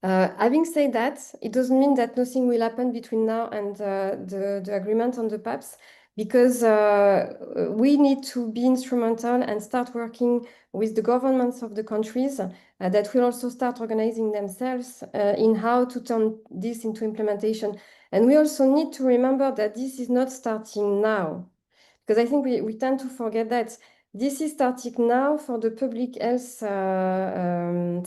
D: Having said that, it doesn't mean that nothing will happen between now and the agreement on the PAPS, because we need to be instrumental and start working with the governments of the countries that will also start organizing themselves in how to turn this into implementation. And we also need to remember that this is not starting now, because I think we tend to forget that this is starting now for the public health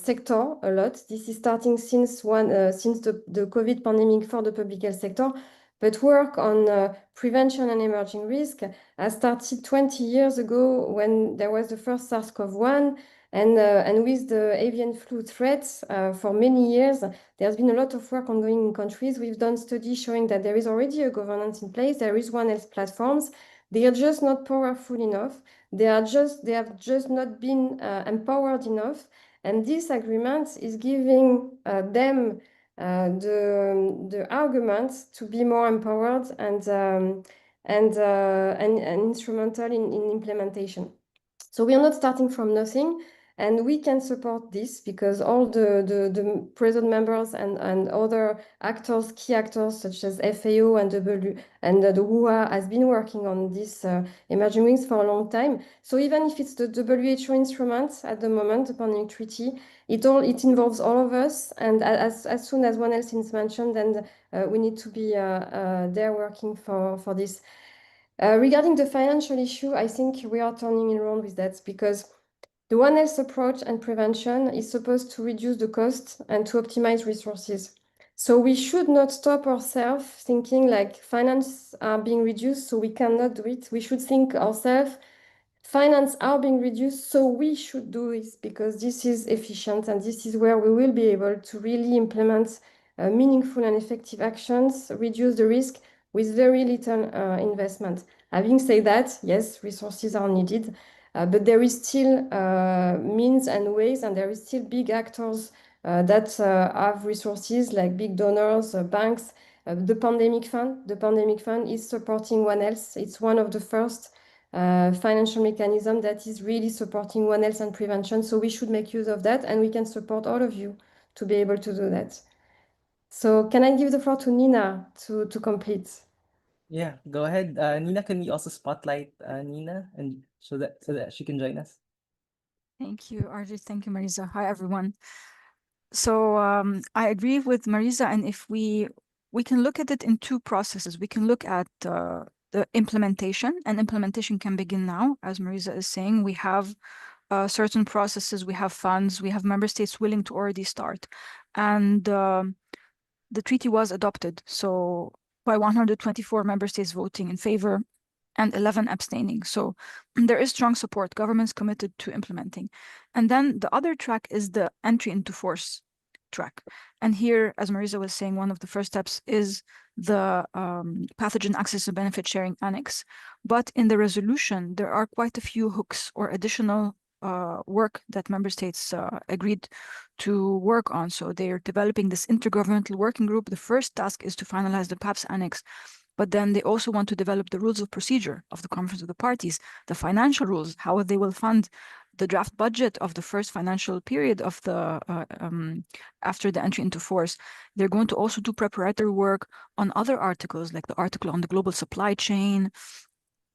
D: sector a lot. This is starting since the COVID pandemic for the public health sector, but work on prevention and emerging risk has started 20 years ago when there was the first SARS-CoV-1, and with the avian flu threats for many years, there's been a lot of work ongoing in countries. We've done studies showing that there is already a governance in place. There is One Health platforms. They are just not powerful enough. They have just not been empowered enough. And this agreement is giving them the arguments to be more empowered and instrumental in implementation. So we are not starting from nothing, and we can support this because all the present members and other actors, key actors such as FAO and the WHOA has been working on this emerging risks for a long time. So even if it's the WHO instrument at the moment, the pandemic treaty, it involves all of us. And as soon as One Health is mentioned, then we need to be there working for this. Regarding the financial issue, I think we are turning around with that because the One Health approach and prevention is supposed to reduce the cost and to optimize resources. So we should not stop ourselves thinking like finance are being reduced, so we cannot do it. We should think ourselves, finance are being reduced, so we should do this because this is efficient and this is where we will be able to really implement meaningful and effective actions, reduce the risk with very little investment. Having said that, yes, resources are needed, but there is still means and ways, and there is still big actors that have resources like big donors, banks. The Pandemic Fund is supporting One Health. It's one of the first financial mechanism that is really supporting One Health and prevention. So we should make use of that, and we can support all of you to be able to do that. So can I give the floor to Nina to complete?
A: Yeah, go ahead. Nina, can you also spotlight Nina and so that she can join us?
G: Thank you, RJ. Thank you, Marisa. Hi, everyone. So I agree with Marisa, and if we can look at it in two processes. We can look at the implementation, and implementation can begin now. As Marisa is saying, we have certain processes, we have funds, we have member states willing to already start. And the treaty was adopted, so by 124 member states voting in favor and 11 abstaining. So there is strong support, governments committed to implementing. And then the other track is the entry into force track. And here, as Marisa was saying, one of the first steps is the pathogen access and benefit sharing annex. But in the resolution, there are quite a few hooks or additional work that member states agreed to work on. So they're developing this intergovernmental working group. The first task is to finalize the PAPS annex, but then they also want to develop the rules of procedure of the Conference of the Parties, the financial rules, how they will fund the draft budget of the first financial period of the after the entry into force. They're going to also do preparatory work on other articles, like the article on the global supply chain.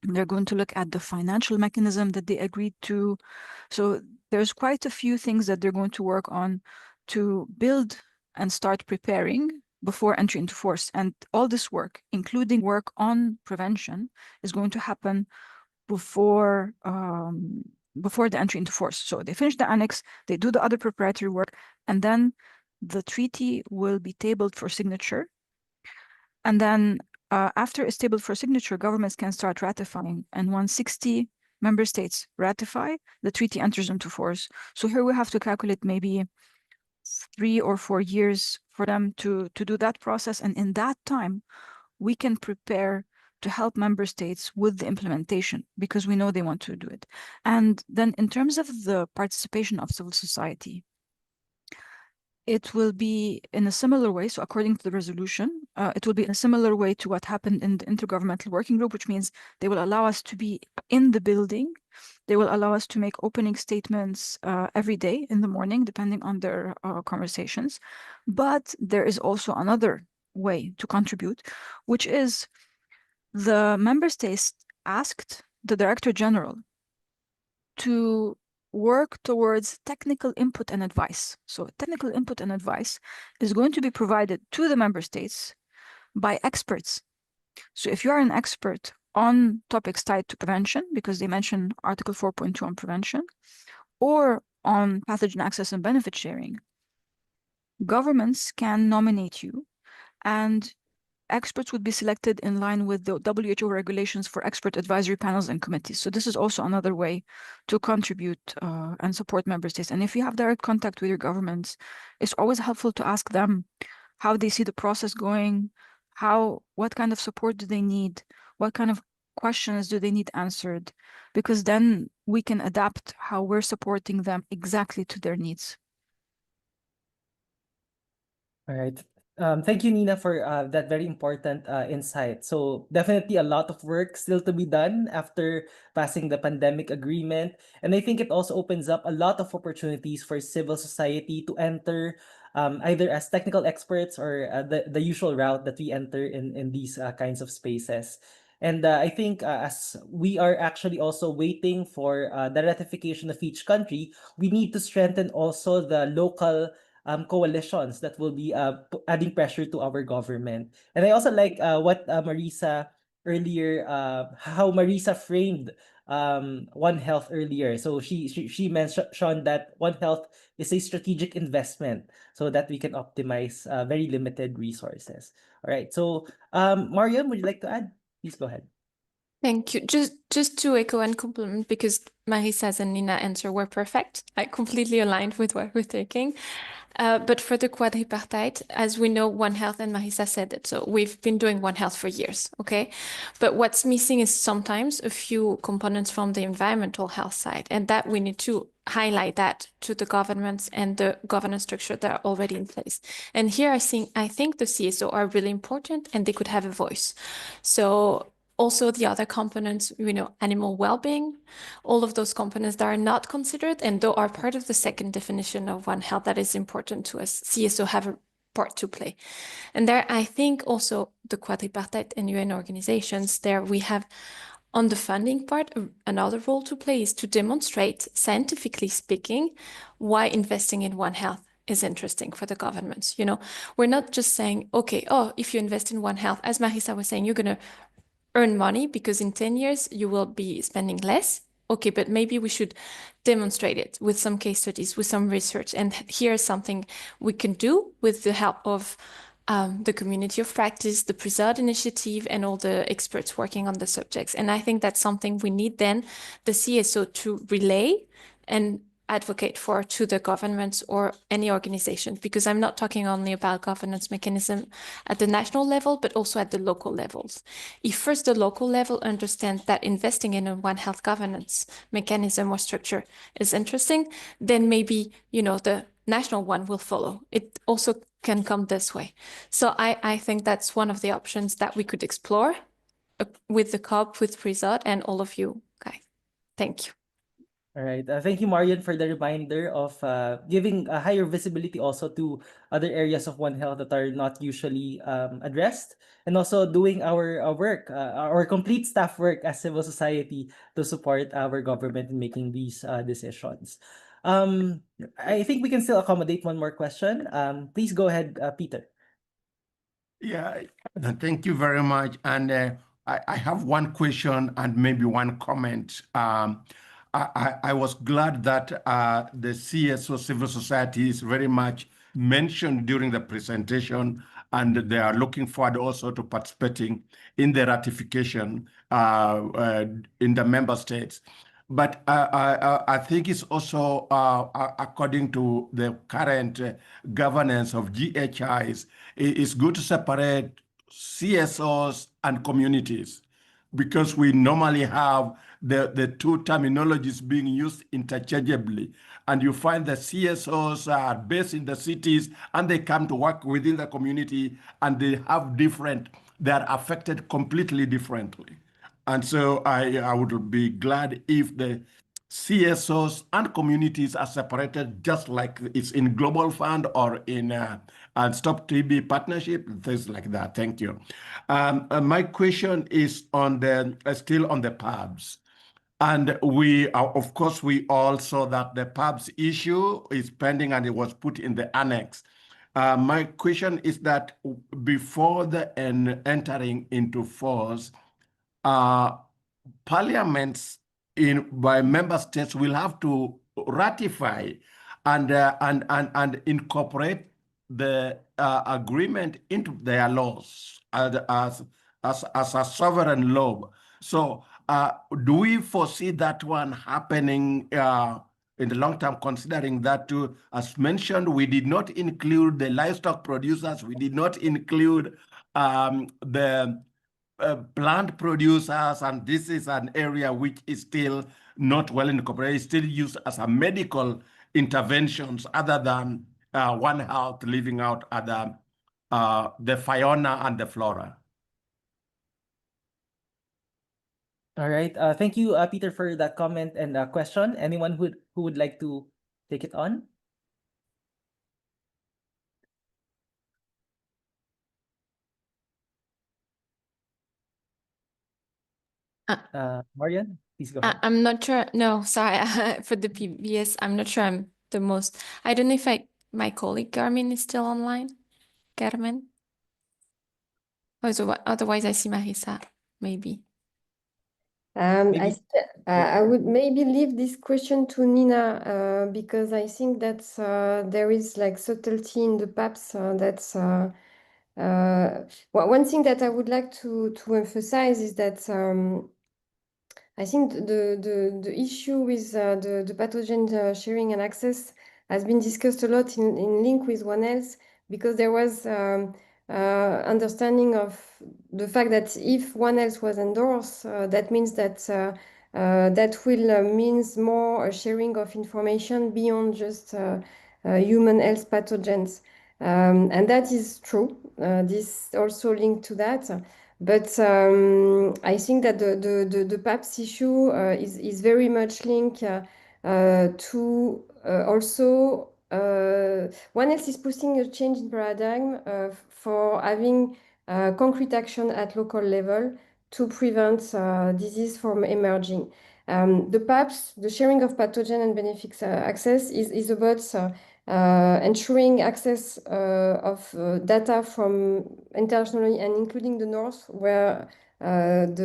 G: They're going to look at the financial mechanism that they agreed to. So there's quite a few things that they're going to work on to build and start preparing before entry into force. And all this work, including work on prevention, is going to happen before the entry into force. So they finish the annex, they do the other preparatory work, and then the treaty will be tabled for signature. And then after it's tabled for signature, governments can start ratifying. And once 60 member states ratify, the treaty enters into force. So here we have to calculate maybe 3 or 4 years for them to do that process. And in that time, we can prepare to help member states with the implementation, because we know they want to do it. And then in terms of the participation of civil society, it will be in a similar way. So according to the resolution, it will be in a similar way to what happened in the Intergovernmental Working Group, which means they will allow us to be in the building. They will allow us to make opening statements every day in the morning, depending on their conversations. But there is also another way to contribute, which is the member states asked the Director General to work towards technical input and advice. So technical input and advice is going to be provided to the member states by experts. So if you are an expert on topics tied to prevention, because they mention Article 4.2 on prevention, or on pathogen access and benefit sharing, governments can nominate you, and experts would be selected in line with the WHO regulations for expert advisory panels and committees. So this is also another way to contribute and support member states. And if you have direct contact with your governments, it's always helpful to ask them how they see the process going, what kind of support do they need, what kind of questions do they need answered, because then we can adapt how we're supporting them exactly to their needs.
A: All right. Thank you, Nina, for that very important insight. So definitely a lot of work still to be done after passing the pandemic agreement. And I think it also opens up a lot of opportunities for civil society to enter either as technical experts or the usual route that we enter in these kinds of spaces. And I think as we are actually also waiting for the ratification of each country, we need to strengthen also the local coalitions that will be adding pressure to our government. And I also like what Marisa earlier, how Marisa framed One Health earlier. So she mentioned that One Health is a strategic investment so that we can optimize very limited resources. All right. So Mariam, would you like to add? Please go ahead.
B: Thank you. Just to echo and compliment, because Marisa's and Nina answer were perfect. I completely aligned with what we're thinking. But for the quadripartite, as we know, One Health, and Marisa said it, so we've been doing One Health for years, okay? But what's missing is sometimes a few components from the environmental health side, and that we need to highlight that to the governments and the governance structure that are already in place. And here I think the CSO are really important and they could have a voice. So also the other components, animal well-being, all of those components that are not considered and though are part of the second definition of One Health that is important to us, CSO have a part to play. And there, I think also the quadripartite and UN organizations, there we have on the funding part, another role to play is to demonstrate, scientifically speaking, why investing in One Health is interesting for the governments. We're not just saying, okay, if you invest in One Health, as Marisa was saying, you're going to earn money because in 10 years you will be spending less. Okay, but maybe we should demonstrate it with some case studies, with some research. And here's something we can do with the help of the community of practice, the PRESERVE initiative, and all the experts working on the subjects. And I think that's something we need then the CSO to relay and advocate for to the governments or any organization, because I'm not talking only about governance mechanism at the national level, but also at the local levels. If first the local level understands that investing in a One Health governance mechanism or structure is interesting, then maybe, the national one will follow. It also can come this way. So I think that's one of the options that we could explore with the COP, with PRESERVE, and all of you guys. Thank you.
A: All right. Thank you, Marian, for the reminder of giving a higher visibility also to other areas of One Health that are not usually addressed, and also doing our work, our complete staff work as civil society to support our government in making these decisions. I think we can still accommodate one more question. Please go ahead, Peter.
H: Yeah, thank you very much. And I have one question and maybe one comment. I was glad that the CSO civil society is very much mentioned during the presentation, and they are looking forward also to participating in the ratification in the member states. But I think it's also, according to the current governance of GHIs, it's good to separate CSOs and communities. because we normally have the two terminologies being used interchangeably. And you find the CSOs are based in the cities and they come to work within the community and they have they are affected completely differently. And so I would be glad if the CSOs and communities are separated, just like it's in Global Fund or in and Stop TB Partnership, things like that. Thank you. My question is on the still on the pubs. And we are, of course, we all saw that the pubs issue is pending and it was put in the annex. My question is that before the entering into force, parliaments by member states will have to ratify and incorporate the agreement into their laws as a sovereign law. So do we foresee that one happening in the long term, considering that too, as mentioned, we did not include the livestock producers, we did not include the plant producers, and this is an area which is still not well incorporated, still used as a medical interventions other than One Health, leaving out other the fauna and the flora.
A: All right. Thank you, Peter, for that comment and question. Anyone who would like to take it on? Marian, please go ahead.
B: I'm not sure. No, sorry. For the PBS, I'm not sure I'm the most. I don't know if my colleague Carmen is still online. Carmen? Otherwise, I see Marisa, maybe.
A: Maybe-
D: I would maybe leave this question to Nina because I think that there is like subtlety in the PAPs one thing that I would like to emphasize is that I think the issue with the pathogen sharing and access has been discussed a lot in link with One Health because there was understanding of the fact that if One Health was endorsed, that means that that will means more sharing of information beyond just human health pathogens. And that is true. This also linked to that. But I think that the PAPS issue is very much linked to also One Health is pushing a change in paradigm for having concrete action at local level to prevent disease from emerging. The PAPS, the sharing of pathogen and benefits access, is about ensuring access of data from internationally and including the North, where how do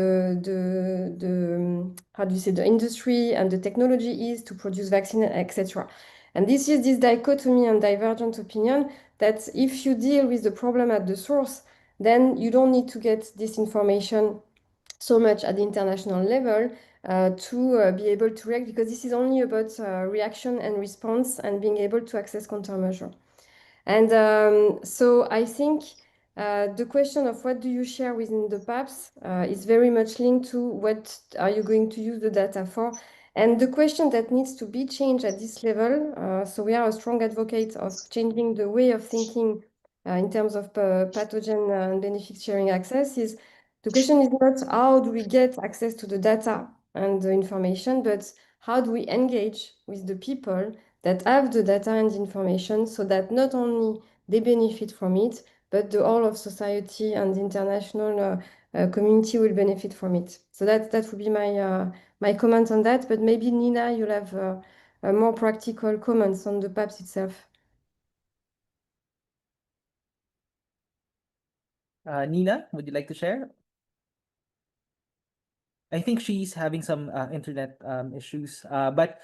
D: you say, the industry and the technology is to produce vaccine, etc. And this is this dichotomy and divergent opinion that if you deal with the problem at the source, then you don't need to get this information so much at the international level to be able to react, because this is only about reaction and response and being able to access countermeasure. And so I think the question of what do you share within the PAPs is very much linked to what are you going to use the data for. And the question that needs to be changed at this level, so we are a strong advocate of changing the way of thinking in terms of pathogen and benefit sharing access, is the question is not how do we get access to the data and the information, but how do we engage with the people that have the data and information so that not only they benefit from it, but the whole of society and the international community will benefit from it. So that would be my comment on that. But maybe Nina, you'll have more practical comments on the PAPS itself.
A: Nina, would you like to share? I think she's having some internet issues, but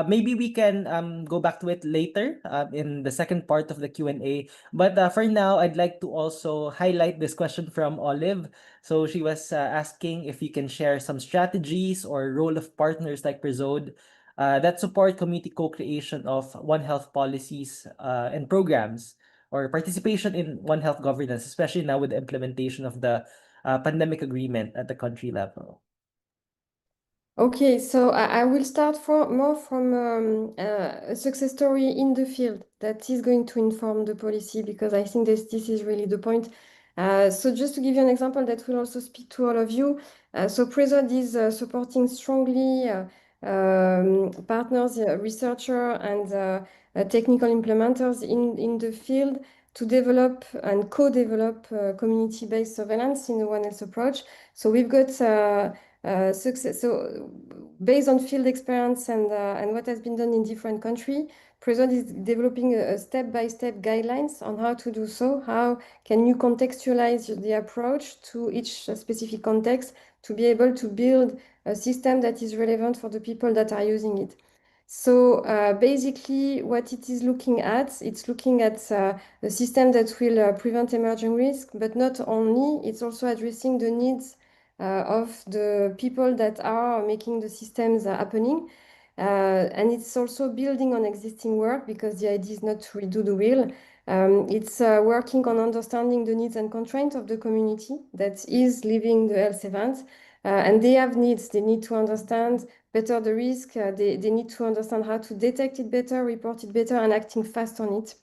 A: maybe we can go back to it later in the second part of the Q&A. But for now, I'd like to also highlight this question from Olive. So she was asking if you can share some strategies or role of partners like Prezode that support community co-creation of One Health policies and programs, or participation in One Health governance, especially now with the implementation of the pandemic agreement at the country level?
D: Okay, so I will start more from a success story in the field that is going to inform the policy, because I think this is really the point. So just to give you an example that will also speak to all of you. So PRESOD is supporting strongly partners, researcher and technical implementers in the field to develop and co-develop community-based surveillance in the One Health approach. So we've got success. So based on field experience and what has been done in different countries, PRESOD is developing a step-by-step guidelines on how to do so. How can you contextualize the approach to each specific context to be able to build a system that is relevant for the people that are using it? So basically what it is looking at, it's looking at a system that will prevent emerging risk, but not only, it's also addressing the needs of the people that are making the systems happening. And it's also building on existing work, because the idea is not to redo the wheel. It's working on understanding the needs and constraints of the community that is living the health event. And they have needs. They need to understand better the risk. They need to understand how to detect it better, report it better, and acting fast on it.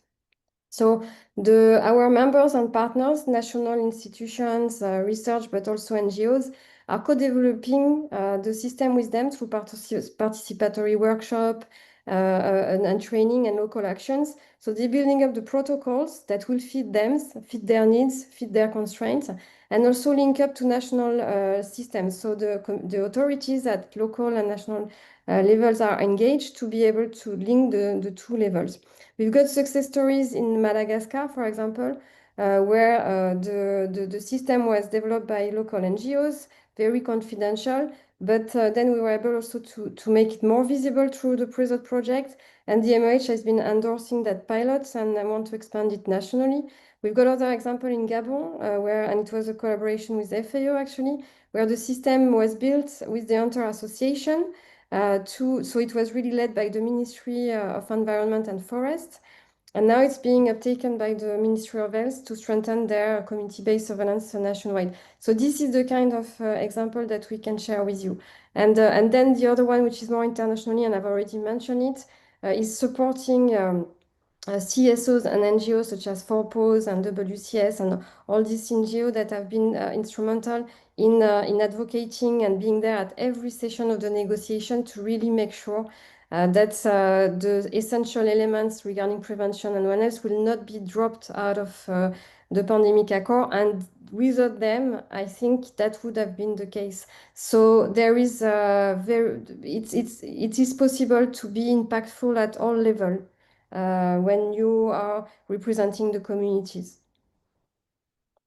D: So our members and partners, national institutions, research, but also NGOs, are co-developing the system with them through participatory workshop and training and local actions. So they're building up the protocols that will fit them, fit their needs, fit their constraints, and also link up to national systems. So the authorities at local and national levels are engaged to be able to link the two levels. We've got success stories in Madagascar, for example, where the system was developed by local NGOs, very confidential, but then we were able also to make it more visible through the PRESOD project, and the MOH has been endorsing that pilot, and I want to expand it nationally. We've got other example in Gabon, and it was a collaboration with FAO actually, where the system was built with the Hunter Association. So it was really led by the Ministry of Environment and Forest. And now it's being uptaken by the Ministry of Health to strengthen their community-based surveillance nationwide. So this is the kind of example that we can share with you. And then the other one, which is more internationally, and I've already mentioned it, is supporting CSOs and NGOs such as 4PAWS and WCS and all these NGOs that have been instrumental in advocating and being there at every session of the negotiation to really make sure that the essential elements regarding prevention and wellness will not be dropped out of the pandemic accord. And without them, I think that would have been the case. So there is it is possible to be impactful at all levels when you are representing the communities.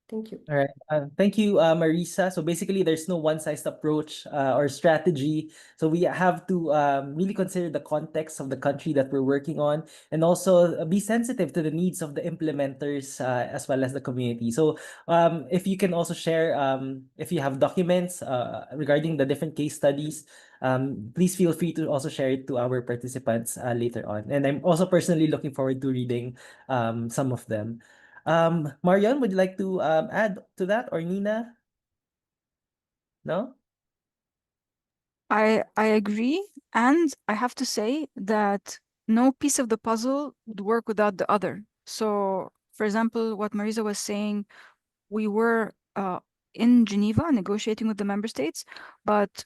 D: Thank you.
A: All right. Thank you, Marisa. So basically, there's no one-size approach or strategy. So we have to really consider the context of the country that we're working on, and also be sensitive to the needs of the implementers as well as the community. So if you can also share, if you have documents regarding the different case studies, please feel free to also share it to our participants later on. And I'm also personally looking forward to reading some of them. Marion, would you like to add to that, or Nina? No?
G: I agree, and I have to say that no piece of the puzzle would work without the other. So, for example, what Marisa was saying, we were in Geneva negotiating with the member states, but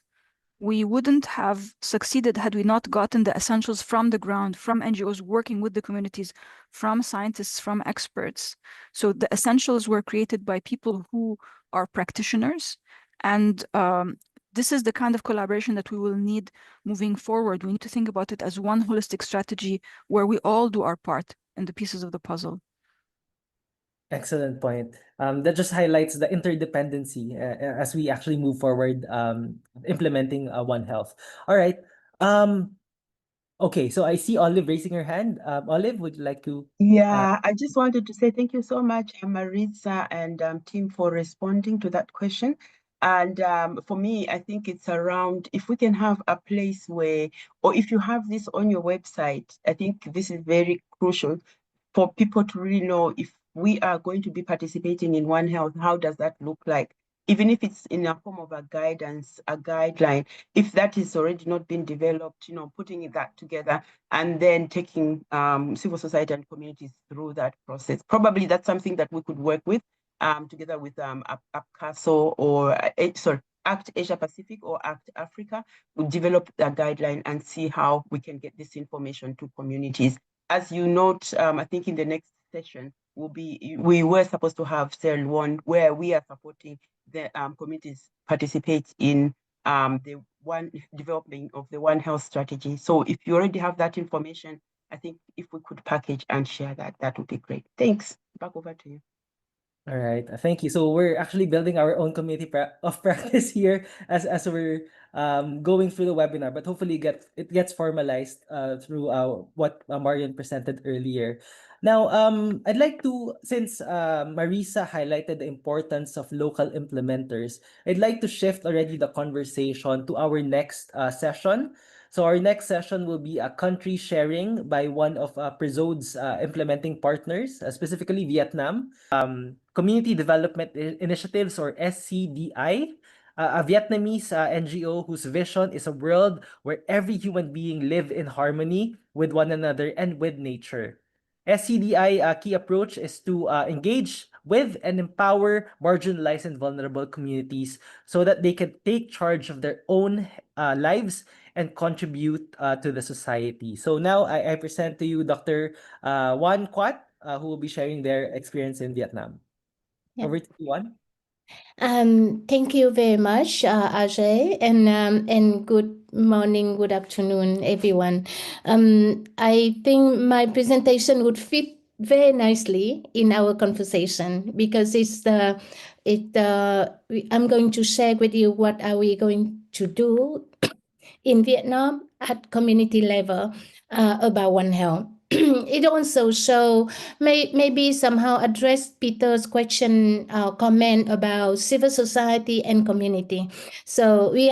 G: we wouldn't have succeeded had we not gotten the essentials from the ground, from NGOs working with the communities, from scientists, from experts. So the essentials were created by people who are practitioners. And this is the kind of collaboration that we will need moving forward. We need to think about it as one holistic strategy where we all do our part in the pieces of the puzzle.
A: Excellent point. That just highlights the interdependency as we actually move forward implementing One Health. All right. Okay, so I see Olive raising her hand. Olive, would you like to?
I: Yeah, I just wanted to say thank you so much, Marisa and team, for responding to that question. And for me, I think it's around if we can have a place where, or if you have this on your website, I think this is very crucial for people to really know if we are going to be participating in One Health, how does that look like? even if it's in a form of a guidance, a guideline, if that is already not been developed, putting that together and then taking civil society and communities through that process. Probably that's something that we could work with together with APCASO or ACT Asia Pacific or ACT Africa. We'll develop a guideline and see how we can get this information to communities. As you note, I think in the next session, we were supposed to have cell 1 where we are supporting the communities participate in the development of the One Health strategy. So if you already have that information, I think if we could package and share that would be great. Thanks. Back over to you.
A: All right, thank you. So we're actually building our own community of practice here as we're going through the webinar, but hopefully it gets formalized through what Marian presented earlier. Now, I'd like to, since Marisa highlighted the importance of local implementers, I'd like to shift already the conversation to our next session. So our next session will be a country sharing by one of Prizode's implementing partners, specifically Vietnam. Community Development Initiatives, or SCDI, a Vietnamese NGO whose vision is a world where every human being live in harmony with one another and with nature. SCDI key approach is to engage with and empower marginalized and vulnerable communities so that they can take charge of their own lives and contribute to the society. So now I present to you Dr. Juan Quat, who will be sharing their experience in Vietnam.
J: Yeah.
A: Over to you, Juan.
J: Thank you very much, Ajay, and good morning, good afternoon, everyone. I think my presentation would fit very nicely in our conversation because I'm going to share with you what are we going to do in Vietnam at community level about One Health. It also show maybe somehow address Peter's question comment about civil society and community. So we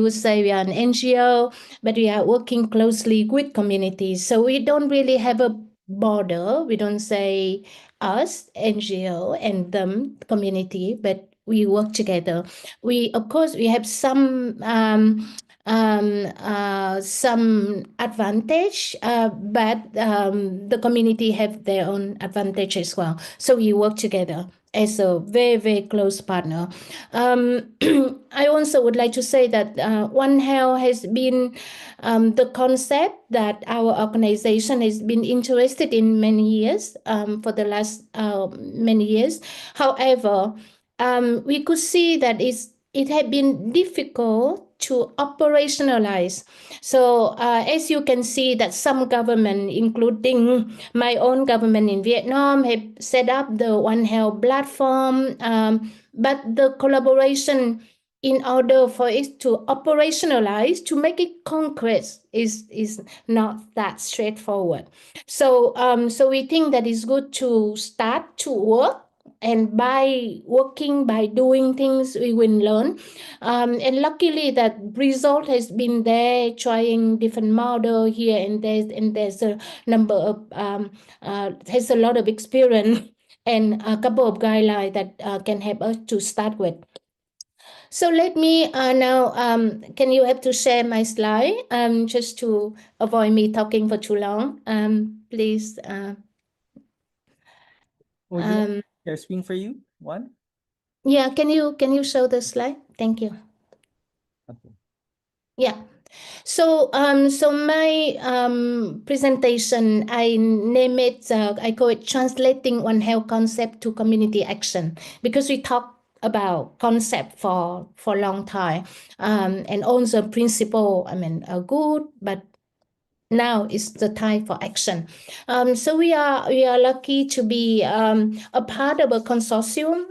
J: would say we are an NGO, but we are working closely with communities. So we don't really have a border. We don't say us NGO and them community, but we work together. Of course we have some advantage, but the community have their own advantage as well. So we work together as a very, very close partner. I also would like to say that One Health has been the concept that our organization has been interested in many years, for the last many years. However, we could see that it had been difficult to operationalize. So as you can see that some government, including my own government in Vietnam, have set up the One Health platform, but the collaboration in order for it to operationalize, to make it concrete is not that straightforward. So we think that it's good to start to work, and by working, by doing things, we will learn. And luckily that result has been there, trying different model here and there, and there's a number of has a lot of experience and a couple of guidelines that can help us to start with. So let me now, can you have to share my slide just to avoid me talking for too long, please.
A: Share screen for you, Juan.
J: Yeah, can you show the slide? Thank you.
A: Okay.
J: Yeah. So my presentation, I name it, I call it Translating One Health Concept to Community Action, because we talk about concept for a long time, and also principle, are good, but now is the time for action. So we are lucky to be a part of a consortium,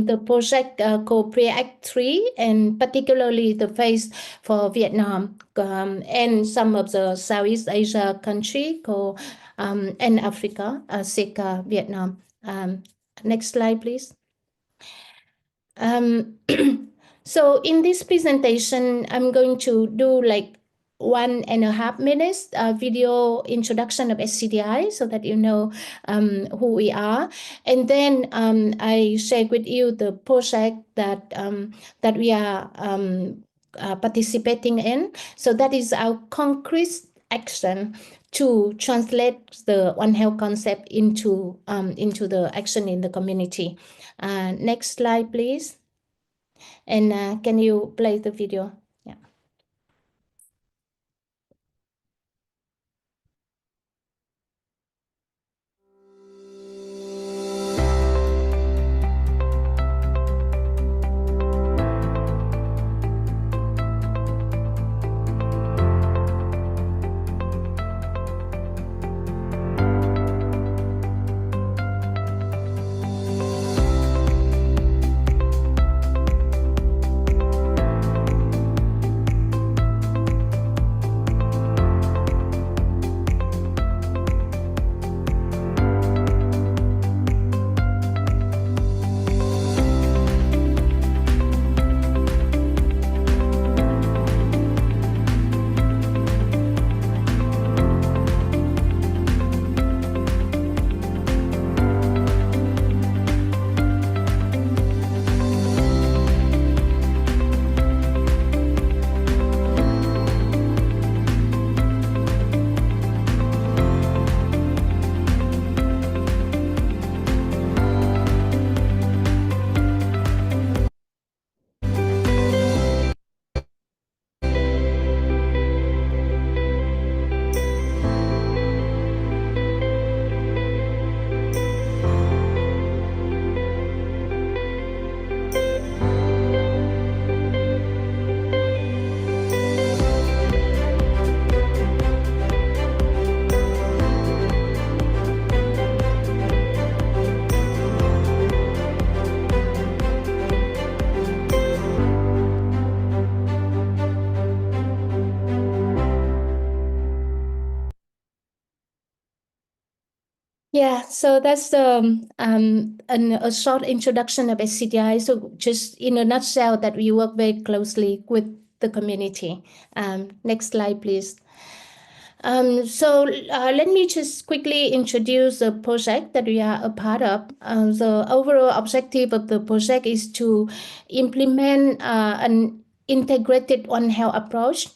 J: the project called PREACT 3, and particularly the phase for Vietnam, and some of the Southeast Asia country called and Africa, SECA Vietnam. Next slide, please. So in this presentation, I'm going to do like 1.5 minutes video introduction of SCDI so that you know who we are. And then I share with you the project that that we are participating in. So that is our concrete action to translate the One Health concept into the action in the community. Next slide, please. And can you play the video? Yeah. Yeah, so that's a short introduction of SCDI. So just in a nutshell, that we work very closely with the community. Next slide, please. So let me just quickly introduce the project that we are a part of. The overall objective of the project is to implement an integrated One Health approach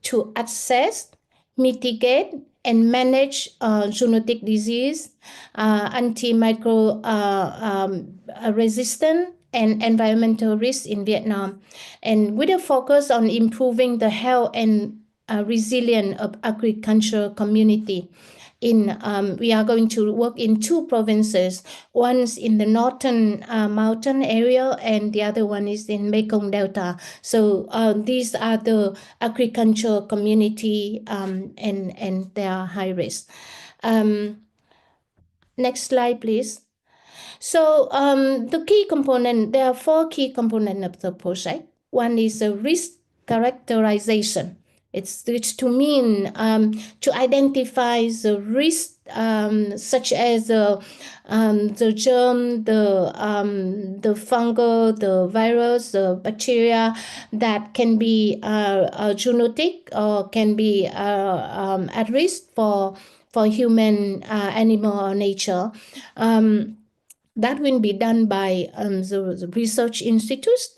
J: to assess, mitigate, and manage zoonotic disease, antimicrobial resistance, and environmental risk in Vietnam, and with a focus on improving the health and resilience of agricultural community. We are going to work in 2 provinces. One's in the northern mountain area, and the other one is in Mekong Delta. So these are the agricultural community, and they are high risk. Next slide, please. So the key component, there are 4 key components of the project. One is a risk characterization. It's to mean to identify the risk, such as the germ, the fungal, the virus, the bacteria that can be zoonotic or can be at risk for human, animal, or nature. That will be done by the research institutes.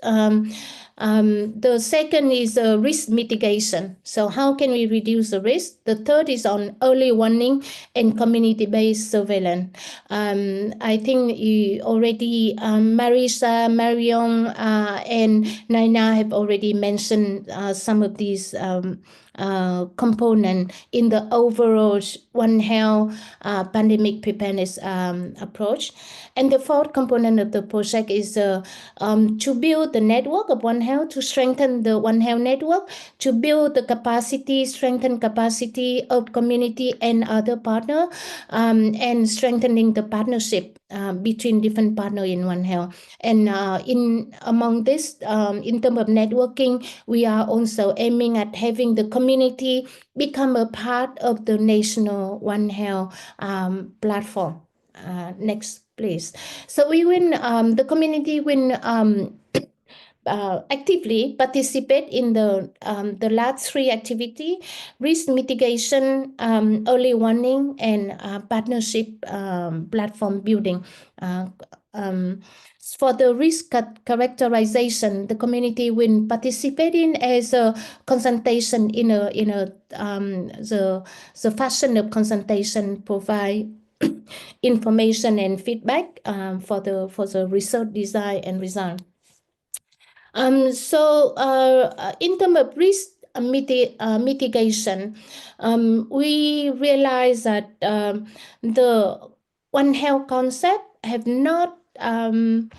J: The second is risk mitigation. So how can we reduce the risk? The third is on early warning and community-based surveillance. I think you already, Marisa, Marion, and Naina have already mentioned some of these component in the overall One Health pandemic preparedness approach. And the fourth component of the project is to build the network of One Health, to strengthen the One Health network, to build the capacity, strengthen capacity of community and other partners, and strengthening the partnership between different partners in One Health. And among this, in terms of networking, we are also aiming at having the community become a part of the national One Health platform. Next, please. So we win, the community win actively participate in the last three activity: risk mitigation, early warning, and partnership platform building. For the risk characterization, the community will participate in as a consultation in the fashion of consultation, provide information and feedback for the research design and result. So in terms of risk mitigation, we realize that the One Health concept have not well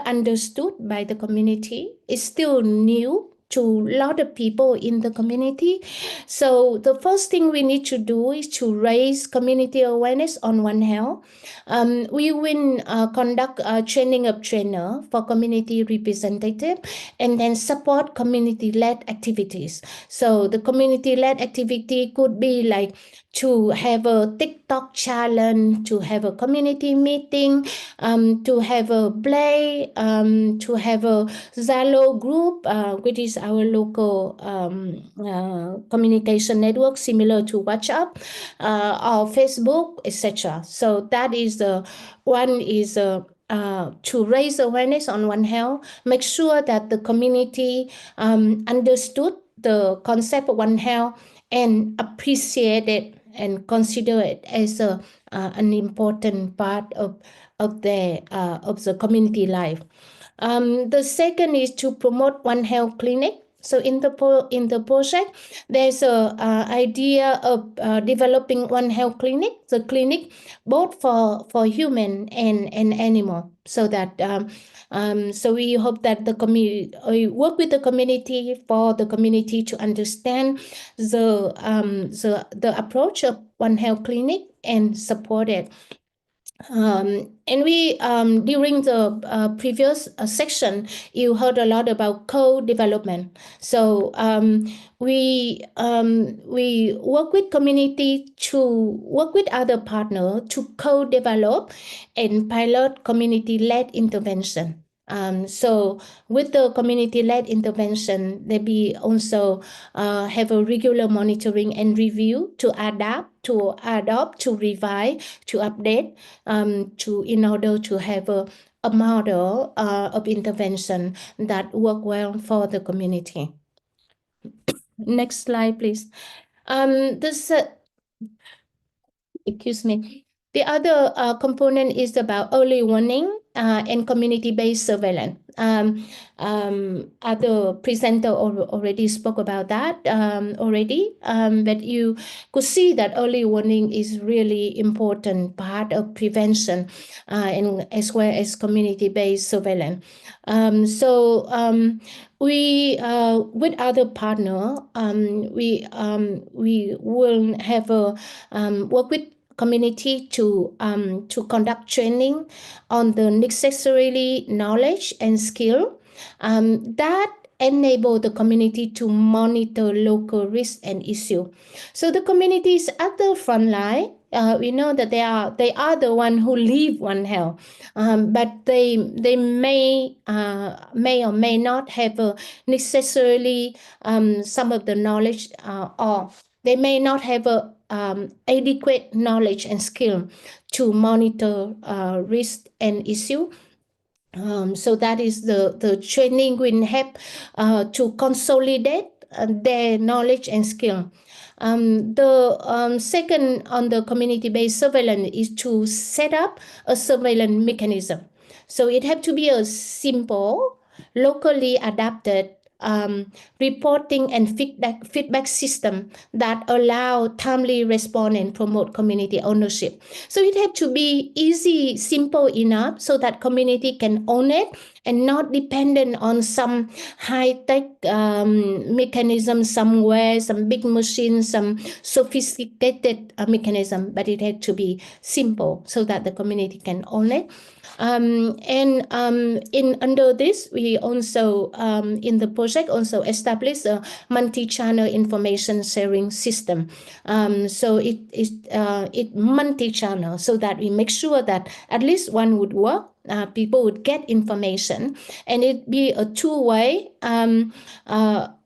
J: understood by the community. It's still new to a lot of people in the community. So the first thing we need to do is to raise community awareness on One Health. We will conduct a training of trainer for community representative, and then support community-led activities. So the community-led activity could be like to have a TikTok challenge, to have a community meeting, to have a play, to have a Zalo group, which is our local communication network similar to WhatsApp or Facebook, etc. So that is one is to raise awareness on One Health, make sure that the community understood the concept of One Health and appreciate it and consider it as an important part of the community life. The second is to promote One Health clinic. So in the project, there's a idea of developing One Health clinic, the clinic both for human and animal, so that so we hope that the community work with the community for the community to understand the approach of One Health clinic and support it. And we during the previous section, you heard a lot about co-development. So we work with community to work with other partners to co-develop and pilot community-led intervention. So with the community-led intervention, they be also have a regular monitoring and review to adapt, to adopt, to revise, to update, in order to have a model of intervention that work well for the community. Next slide, please. Excuse me. The other component is about early warning and community-based surveillance. Other presenter already spoke about that already, but you could see that early warning is really important part of prevention and as well as community-based surveillance. We with other partner, we will have a work with community to conduct training on the necessarily knowledge and skill that enable the community to monitor local risk and issue. So the community is at the front line. We know that they are the one who live One Health, but they may or may not have necessarily some of the knowledge, or they may not have adequate knowledge and skill to monitor risk and issue. So that is the training will help to consolidate their knowledge and skill. The second on the community-based surveillance is to set up a surveillance mechanism. So it has to be a simple, locally adapted reporting and feedback system that allow timely response and promote community ownership. So it has to be easy, simple enough so that community can own it and not dependent on some high-tech mechanism somewhere, some big machine, some sophisticated mechanism, but it had to be simple so that the community can own it. In under this, we also in the project also established a multi-channel information sharing system. So it is multi-channel, so that we make sure that at least one would work. People would get information, and it be a two-way.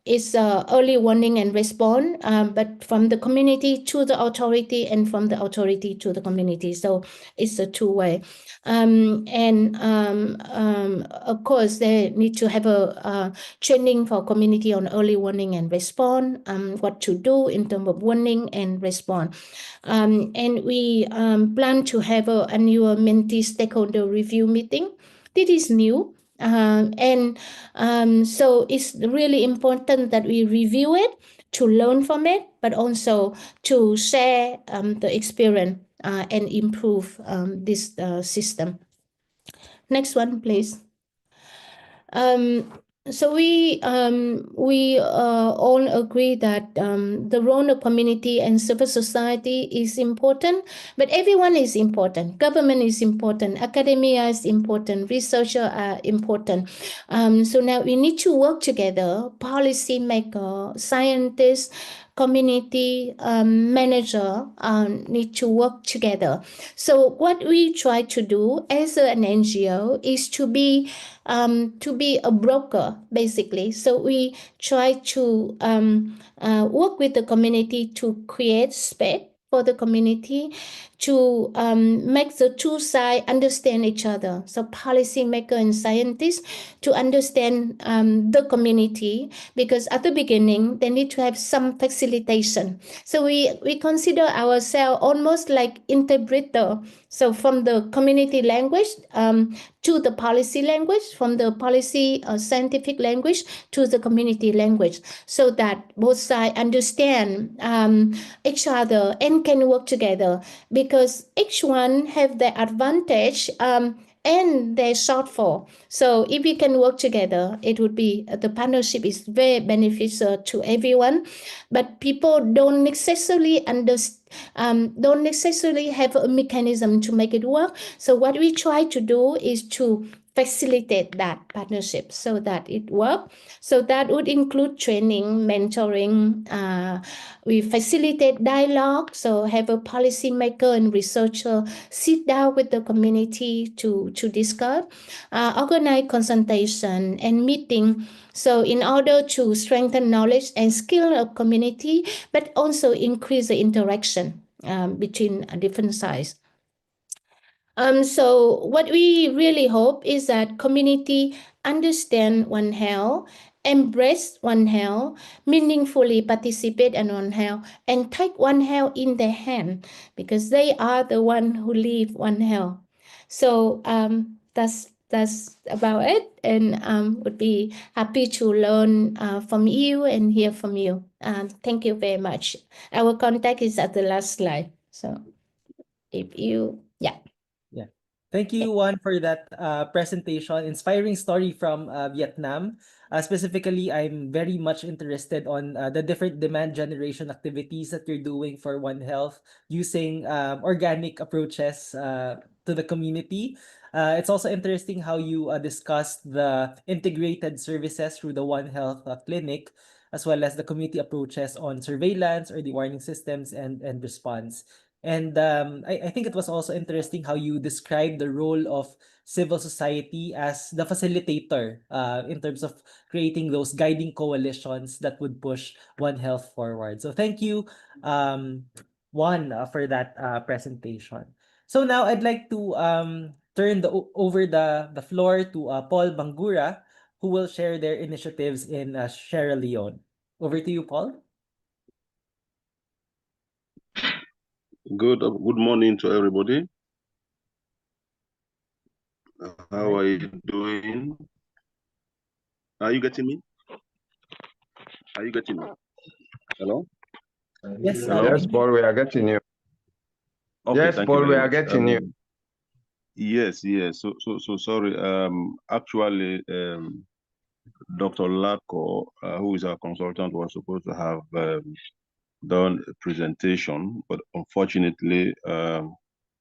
J: It's early warning and response, but from the community to the authority and from the authority to the community. So it's a two-way. Of course, they need to have a training for community on early warning and response, what to do in terms of warning and response. And we plan to have an annual Mentee stakeholder review meeting. This is new. So it's really important that we review it to learn from it, but also to share the experience and improve this system. Next one, please. So we all agree that the role of community and civil society is important, but everyone is important. Government is important, academia is important, researchers are important. So now we need to work together, policy maker, scientists, community manager need to work together. So what we try to do as an NGO is to be a broker, basically. So we try to work with the community to create space for the community to make the two sides understand each other. So policymaker and scientists to understand the community, because at the beginning, they need to have some facilitation. So we consider ourselves almost like interpreter. So from the community language to the policy language, from the policy scientific language to the community language, so that both sides understand each other and can work together, because each one have their advantage and their shortfall. So if we can work together, it would be, the partnership is very beneficial to everyone, but people don't necessarily don't necessarily have a mechanism to make it work. So what we try to do is to facilitate that partnership so that it works. So that would include training, mentoring. We facilitate dialogue, so have a policymaker and researcher sit down with the community to discuss, organize consultation and meeting. So in order to strengthen knowledge and skill of community, but also increase the interaction between different sides. So what we really hope is that community understand One Health, embrace One Health, meaningfully participate in One Health, and take One Health in their hand, because they are the one who live One Health. So that's about it, and would be happy to learn from you and hear from you. Thank you very much. Our contact is at the last slide. So if you, yeah.
A: Thank you, Juan, for that presentation. Inspiring story from Vietnam. Specifically, I'm very much interested on the different demand generation activities that you're doing for One Health using organic approaches to the community. It's also interesting how you discussed the integrated services through the One Health clinic, as well as the community approaches on surveillance or the warning systems and response. And I think it was also interesting how you described the role of civil society as the facilitator in terms of creating those guiding coalitions that would push One Health forward. So thank you, Juan, for that presentation. So now I'd like to turn over the floor to Paul Bangura, who will share their initiatives in Sierra Leone. Over to you, Paul.
K: Good morning to everybody. How are you doing? Are you getting me? Are you getting me? Hello?
A: Yes,
K: Hello?
L: Yes, Paul, we are getting you.
K: Okay,
L: Yes,
K: thank you
L: Paul, we
K: very
L: are
K: much.
L: getting you.
K: Yes. So sorry. Actually, Dr. Lako, who is our consultant, was supposed to have done a presentation, but unfortunately,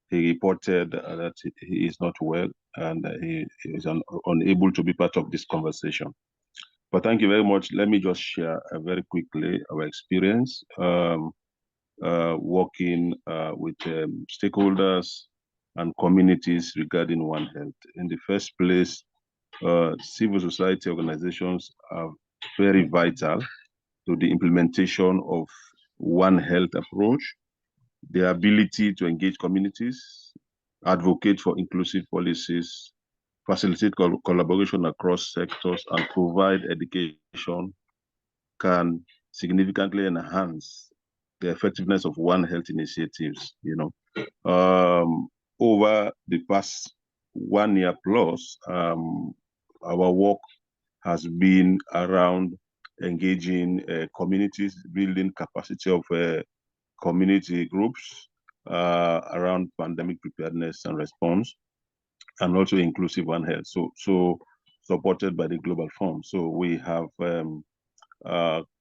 K: he reported that he is not well and he is unable to be part of this conversation. But thank you very much. Let me just share very quickly our experience working with stakeholders and communities regarding One Health. In the first place, civil society organizations are very vital to the implementation of One Health approach. The ability to engage communities, advocate for inclusive policies, facilitate collaboration across sectors, and provide education can significantly enhance the effectiveness of One Health initiatives. Over the past 1 year plus, our work has been around engaging communities, building capacity of community groups around pandemic preparedness and response, and also inclusive One Health. So supported by the Global Fund. So we have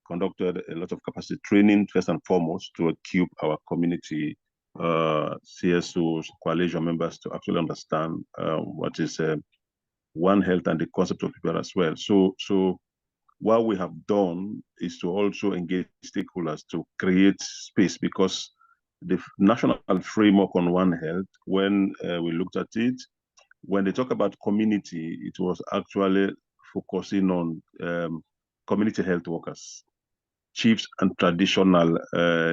K: conducted a lot of capacity training, first and foremost, to equip our community CSOs, coalition members to actually understand what is One Health and the concept of people as well. So what we have done is to also engage stakeholders to create space, because the national framework on One Health, when we looked at it, when they talk about community, it was actually focusing on community health workers, chiefs and traditional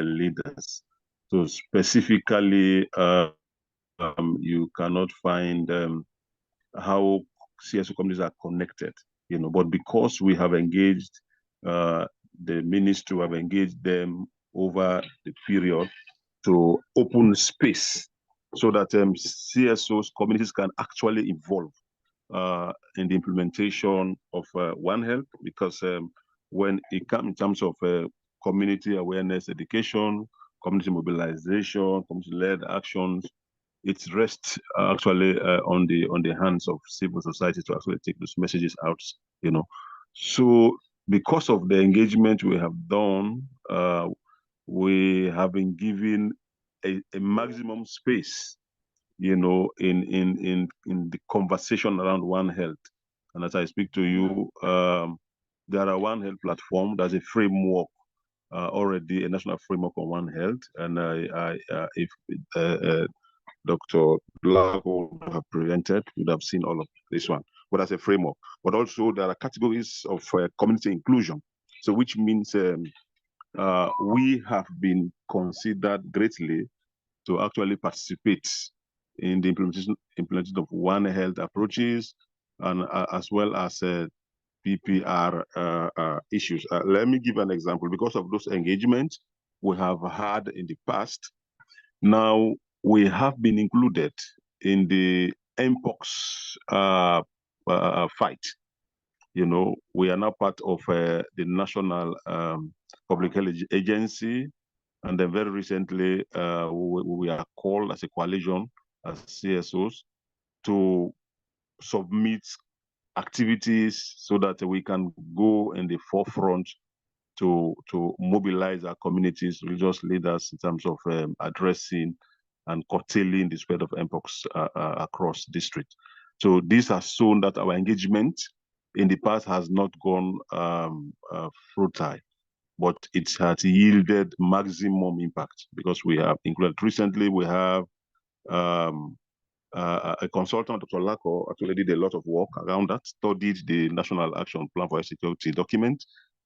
K: leaders. So specifically, you cannot find how CSO communities are connected, but because we have engaged the ministry, have engaged them over the period to open space so that CSOs communities can actually evolve in the implementation of One Health, because when it comes in terms of community awareness, education, community mobilization, community-led actions, it rests actually on the hands of civil society to actually take those messages out. So because of the engagement we have done, we have been given a maximum space, in the conversation around One Health. And as I speak to you, there are One Health platform. There's a framework already, a national framework on One Health. And if Dr. Black would have presented, you'd have seen all of this one. But as a framework, but also there are categories of community inclusion. So which means we have been considered greatly to actually participate in the implementation of One Health approaches, and as well as PPR issues. Let me give an example. Because of those engagements we have had in the past, now we have been included in the Mpox fight. We are now part of the National Public Health Agency, and then very recently we are called as a coalition, as CSOs, to submit activities so that we can go in the forefront to mobilize our communities, religious leaders, in terms of addressing and curtailing the spread of Mpox across districts. So this has shown that our engagement in the past has not gone fruitful, but it has yielded maximum impact, because we have included recently, we have a consultant, Dr. Lako, actually did a lot of work around that, studied the National Action Plan for Security document.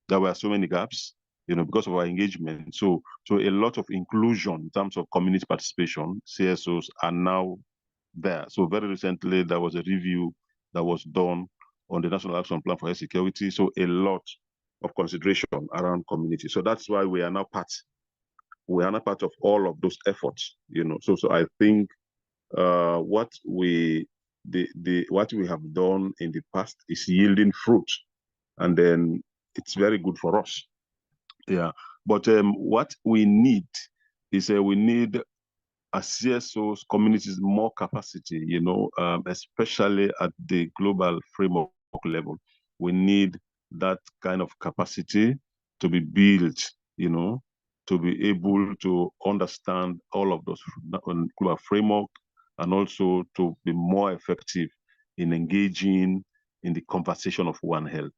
K: There were so many gaps, because of our engagement. So a lot of inclusion in terms of community participation. CSOs are now there. So very recently, there was a review that was done on the National Action Plan for Security. So a lot of consideration around community. So that's why we are now part of all of those efforts. So I think what we have done in the past is yielding fruit, and then it's very good for us. Yeah, but what we need is we need as CSOs communities more capacity, especially at the global framework level. We need that kind of capacity to be built, to be able to understand all of those global framework, and also to be more effective in engaging in the conversation of One Health,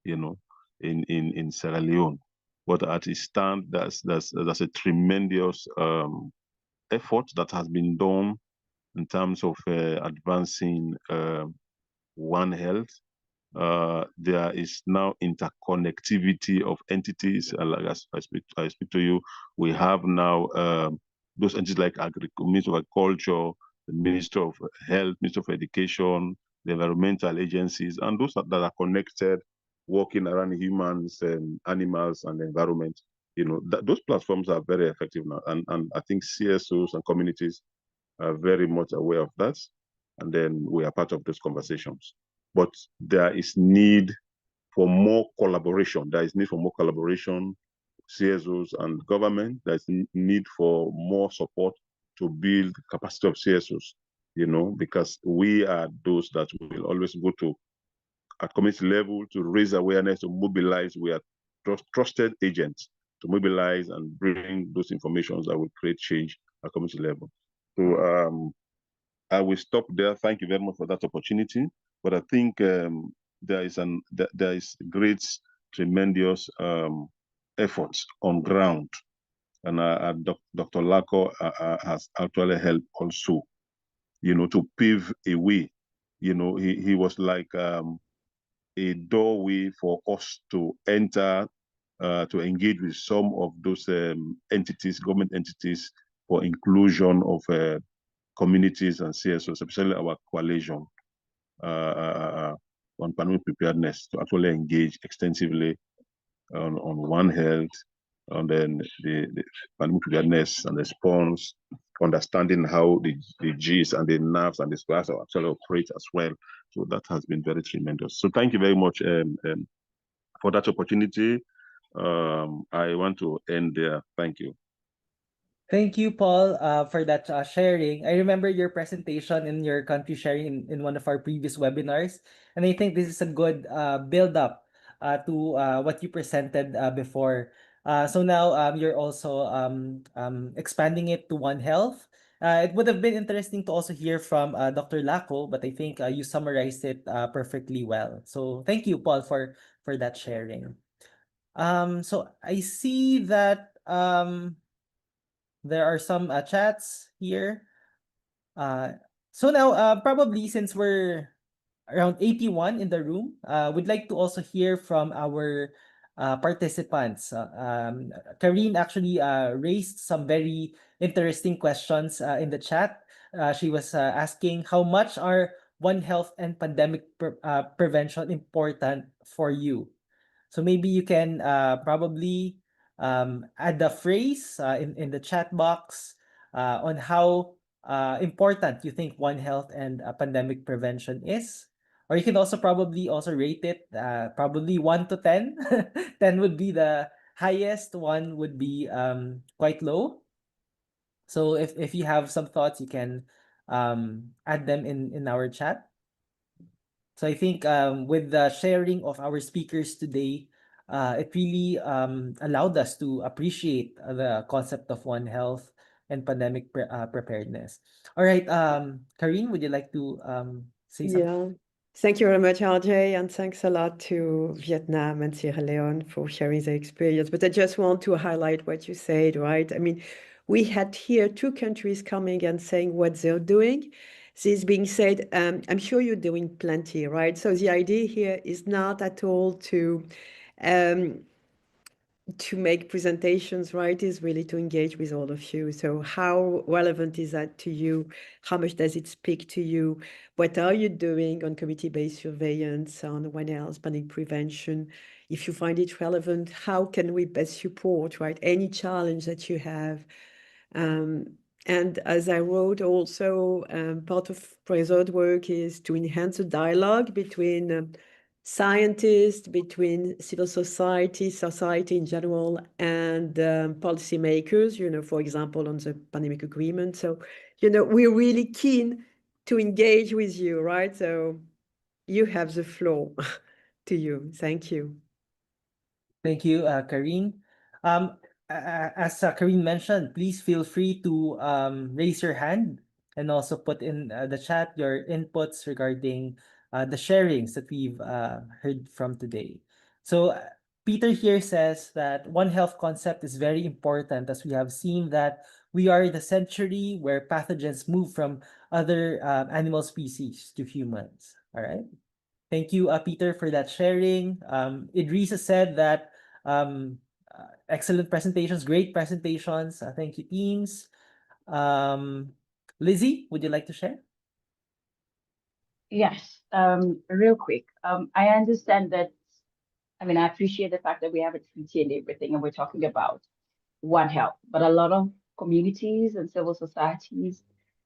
K: in Sierra Leone. But at its stand, there's a tremendous effort that has been done in terms of advancing One Health. There is now interconnectivity of entities. Like I speak to you, we have now those entities like Ministry of Agriculture, the Ministry of Health, Ministry of Education, the environmental agencies, and those that are connected, working around humans and animals and the environment. Those platforms are very effective now, and I think CSOs and communities are very much aware of that, and then we are part of those conversations. But there is need for more collaboration. There is need for more collaboration, CSOs and government. There's need for more support to build the capacity of CSOs, because we are those that will always go to at community level to raise awareness, to mobilize. We are trusted agents to mobilize and bring those informations that will create change at community level. So I will stop there. Thank you very much for that opportunity. But I think there is great, tremendous efforts on ground, and Dr. Lako has actually helped also, to pave a way. He was like a doorway for us to enter, to engage with some of those entities, government entities, for inclusion of communities and CSOs, especially our coalition on pandemic preparedness, to actually engage extensively on One Health, and then the pandemic preparedness and response, understanding how the Gs and the NAVs and the SPAS actually operate as well. So that has been very tremendous. So thank you very much for that opportunity. I want to end there. Thank you.
A: Thank you, Paul, for that sharing. I remember your presentation in your country sharing in one of our previous webinars, and I think this is a good build-up to what you presented before. So now you're also expanding it to One Health. It would have been interesting to also hear from Dr. Lako, but I think you summarized it perfectly well. So thank you, Paul, for that sharing. So I see that there are some chats here. So now, probably since we're around 81 in the room, we'd like to also hear from our participants. Karine actually raised some very interesting questions in the chat. She was asking how much are One Health and pandemic prevention important for you? So maybe you can probably add the phrase in the chat box on how important you think One Health and pandemic prevention is. Or you can also probably also rate it probably 1 to 10. 10 would be the highest, 1 would be quite low. So if you have some thoughts, you can add them in our chat. So I think with the sharing of our speakers today, it really allowed us to appreciate the concept of One Health and pandemic preparedness. All right, Karine, would you like to say something?
L: Yeah, thank you very much, RJ, and thanks a lot to Vietnam and Sierra Leone for sharing their experience. But I just want to highlight what you said, right? I mean, we had here 2 countries coming and saying what they're doing. This being said, I'm sure you're doing plenty, right? So the idea here is not at all to make presentations, right, is really to engage with all of you. So how relevant is that to you? How much does it speak to you? What are you doing on community-based surveillance, on One Health, pandemic prevention? If you find it relevant, how can we best support, right, any challenge that you have? And as I wrote also, part of PRESOD work is to enhance the dialogue between scientists, between civil society, society in general, and policymakers, for example, on the pandemic agreement. So, we're really keen to engage with you, right? So you have the floor to you. Thank you.
A: Thank you, Karine. As Karine mentioned, please feel free to raise your hand and also put in the chat your inputs regarding the sharings that we've heard from today. So Peter here says that One Health concept is very important, as we have seen that we are the century where pathogens move from other animal species to humans. All right. Thank you, Peter, for that sharing. Idrisa said that excellent presentations, great presentations. Thank you, teams. Lizzie, would you like to share?
M: Yes, real quick. I understand that, I mean, I appreciate the fact that we have a treaty and everything, and we're talking about One Health, but a lot of communities and civil societies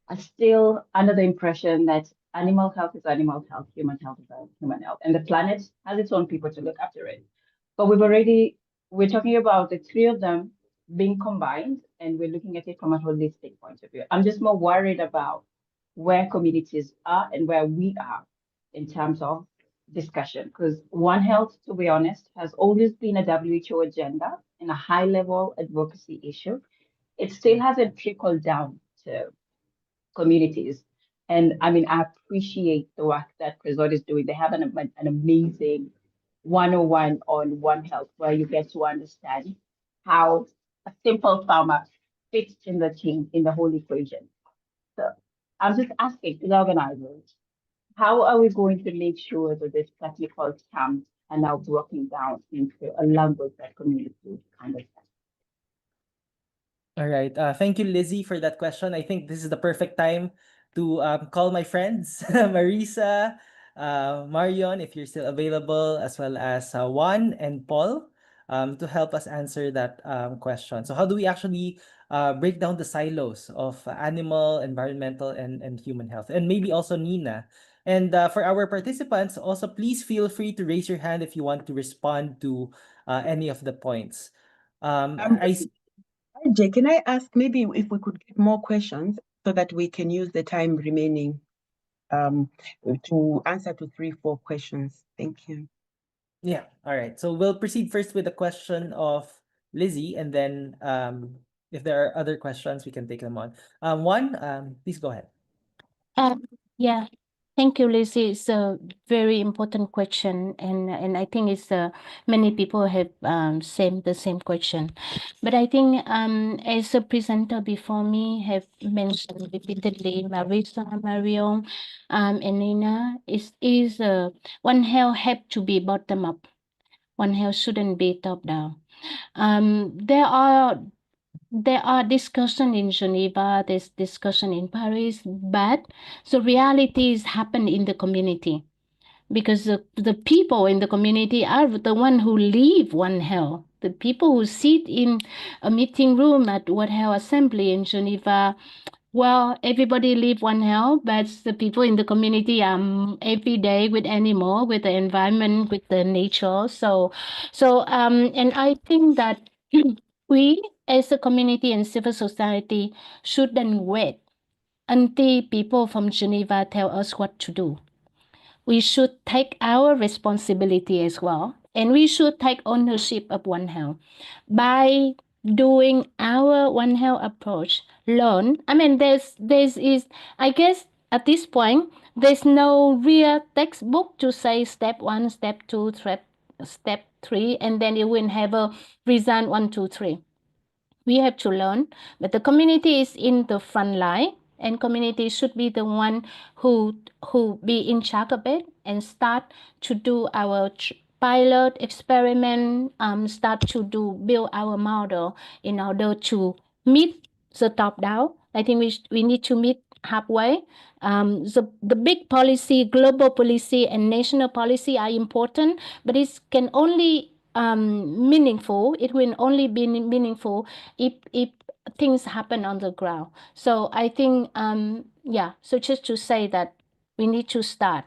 M: are still under the impression that animal health is animal health, human health is human health, and the planet has its own people to look after it. But we're talking about the three of them being combined, and we're looking at it from a holistic point of view. I'm just more worried about where communities are and where we are in terms of discussion, because One Health, to be honest, has always been a WHO agenda and a high-level advocacy issue. It still hasn't trickled down to communities. And I mean, I appreciate the work that Presort is doing. They have an amazing 101 on One Health, where you get to understand how a simple farmer fits in the team, in the whole equation. So I'm just asking the organizers, how are we going to make sure that these technical terms are now broken down into a language that communities understand?
A: All right. Thank you, Lizzie, for that question. I think this is the perfect time to call my friends, Marisa, Marion, if you're still available, as well as Juan and Paul, to help us answer that question. So how do we actually break down the silos of animal, environmental, and human health? And maybe also Nina. And for our participants, also please feel free to raise your hand if you want to respond to any of the points. I see.
I: Jay, can I ask maybe if we could get more questions so that we can use the time remaining to answer to 3-4 questions? Thank you.
A: Yeah, all right. So we'll proceed first with the question of Lizzie, and then if there are other questions, we can take them on. Juan, please go ahead.
J: Yeah, thank you, Lizzie. It's a very important question, and I think it's many people have the same question. But I think as a presenter before me have mentioned repeatedly, Marisa, Marion, and Nina, is One Health have to be bottom up. One Health shouldn't be top down. There are discussion in Geneva, there's discussion in Paris, but the realities happen in the community, because the people in the community are the one who live One Health. The people who sit in a meeting room at One Health Assembly in Geneva, well, everybody live One Health, but the people in the community are every day with animal, with the environment, with the nature. And I think that we as a community and civil society shouldn't wait until people from Geneva tell us what to do. We should take our responsibility as well, and we should take ownership of One Health by doing our One Health approach. Learn. I mean, I guess at this point there's no real textbook to say step 1, step 2, step 3, and then you will have a result 1, 2, 3. We have to learn, but the community is in the front line, and community should be the one who be in charge of it and start to do our pilot experiment, start to build our model in order to meet the top down. I think we need to meet halfway. The big policy, global policy, and national policy are important, but it can only meaningful. It will only be meaningful if things happen on the ground. So I think so just to say that we need to start.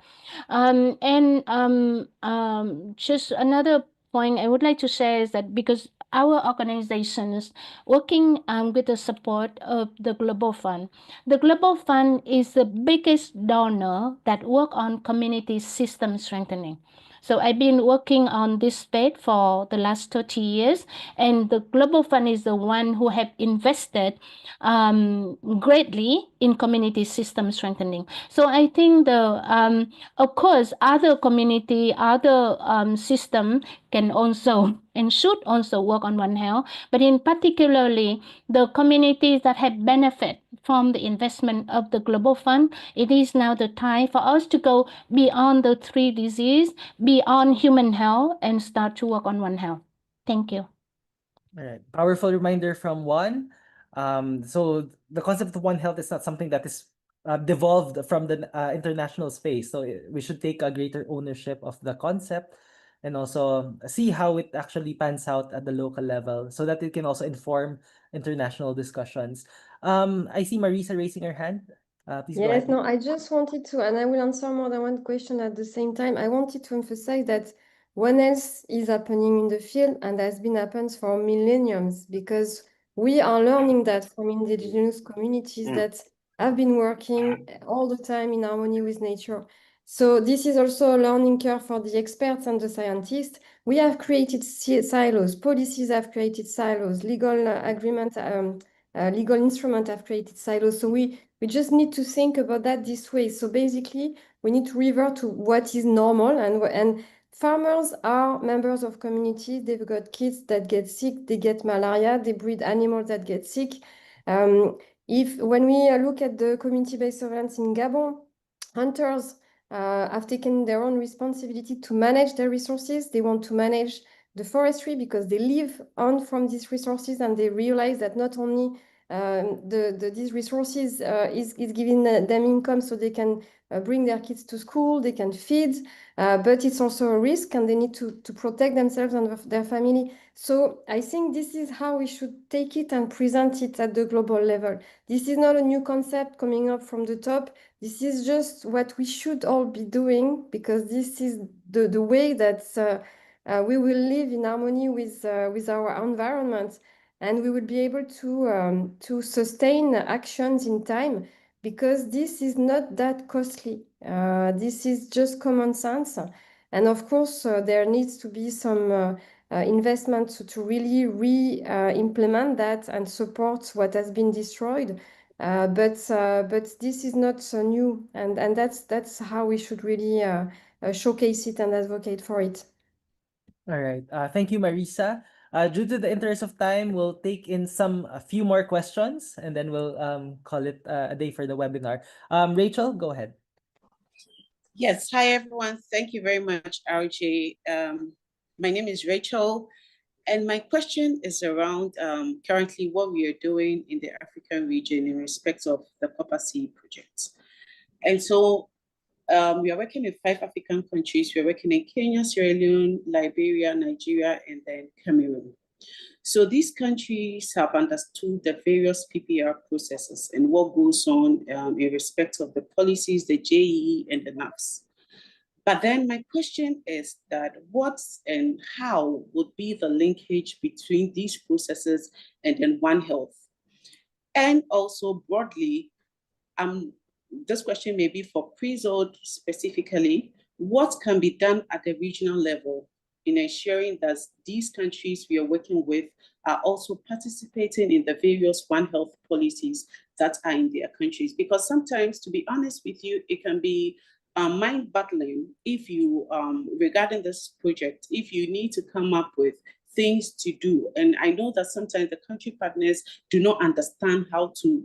J: Just another point I would like to share is that because our organization is working with the support of the Global Fund. The Global Fund is the biggest donor that work on community system strengthening. So I've been working on this space for the last 30 years, and the Global Fund is the one who have invested greatly in community system strengthening. So I think of course, other community, other system can also and should also work on One Health, but in particularly the communities that have benefit from the investment of the Global Fund, it is now the time for us to go beyond the 3 disease, beyond human health, and start to work on One Health. Thank you.
A: All right. Powerful reminder from Juan. So the concept of One Health is not something that is devolved from the international space. So we should take a greater ownership of the concept and also see how it actually pans out at the local level so that it can also inform international discussions. I see Marisa raising her hand. Please go
D: Yes,
A: ahead.
D: no, I just wanted to, and I will answer more than one question at the same time. I wanted to emphasize that One Health is happening in the field and has been happens for millenniums, because we are learning that from indigenous communities that have been working all the time in harmony with nature. So this is also a learning curve for the experts and the scientists. We have created silos, policies have created silos, legal agreement, legal instruments have created silos. So we just need to think about that this way. So basically, we need to revert to what is normal, and farmers are members of communities. They've got kids that get sick, they get malaria, they breed animals that get sick. When we look at the community-based surveillance in Gabon, hunters have taken their own responsibility to manage their resources. They want to manage the forestry because they live on from these resources, and they realize that not only these resources is giving them income so they can bring their kids to school, they can feed, but it's also a risk, and they need to protect themselves and their family. So I think this is how we should take it and present it at the global level. This is not a new concept coming up from the top. This is just what we should all be doing, because this is the way that we will live in harmony with our environment, and we will be able to sustain actions in time, because this is not that costly. This is just common sense. And of course, there needs to be some investment to really implement that and support what has been destroyed. But this is not so new, and that's how we should really showcase it and advocate for it.
A: All right. Thank you, Marisa. Due to the interest of time, we'll take in a few more questions, and then we'll call it a day for the webinar. Rachel, go ahead.
N: Yes. Hi, everyone. Thank you very much, RJ. My name is Rachel, and my question is around currently what we are doing in the African region in respect of the Copper Sea project. And so we are working in 5 African countries. We are working in Kenya, Sierra Leone, Liberia, Nigeria, and then Cameroon. So these countries have understood the various PPR processes and what goes on in respect of the policies, the JEE, and the NAFs. But then my question is that what and how would be the linkage between these processes and then One Health? And also broadly, this question may be for PRIZOD specifically, what can be done at the regional level in ensuring that these countries we are working with are also participating in the various One Health policies that are in their countries? Because sometimes, to be honest with you, it can be mind-boggling if you, regarding this project, if you need to come up with things to do. And I know that sometimes the country partners do not understand how to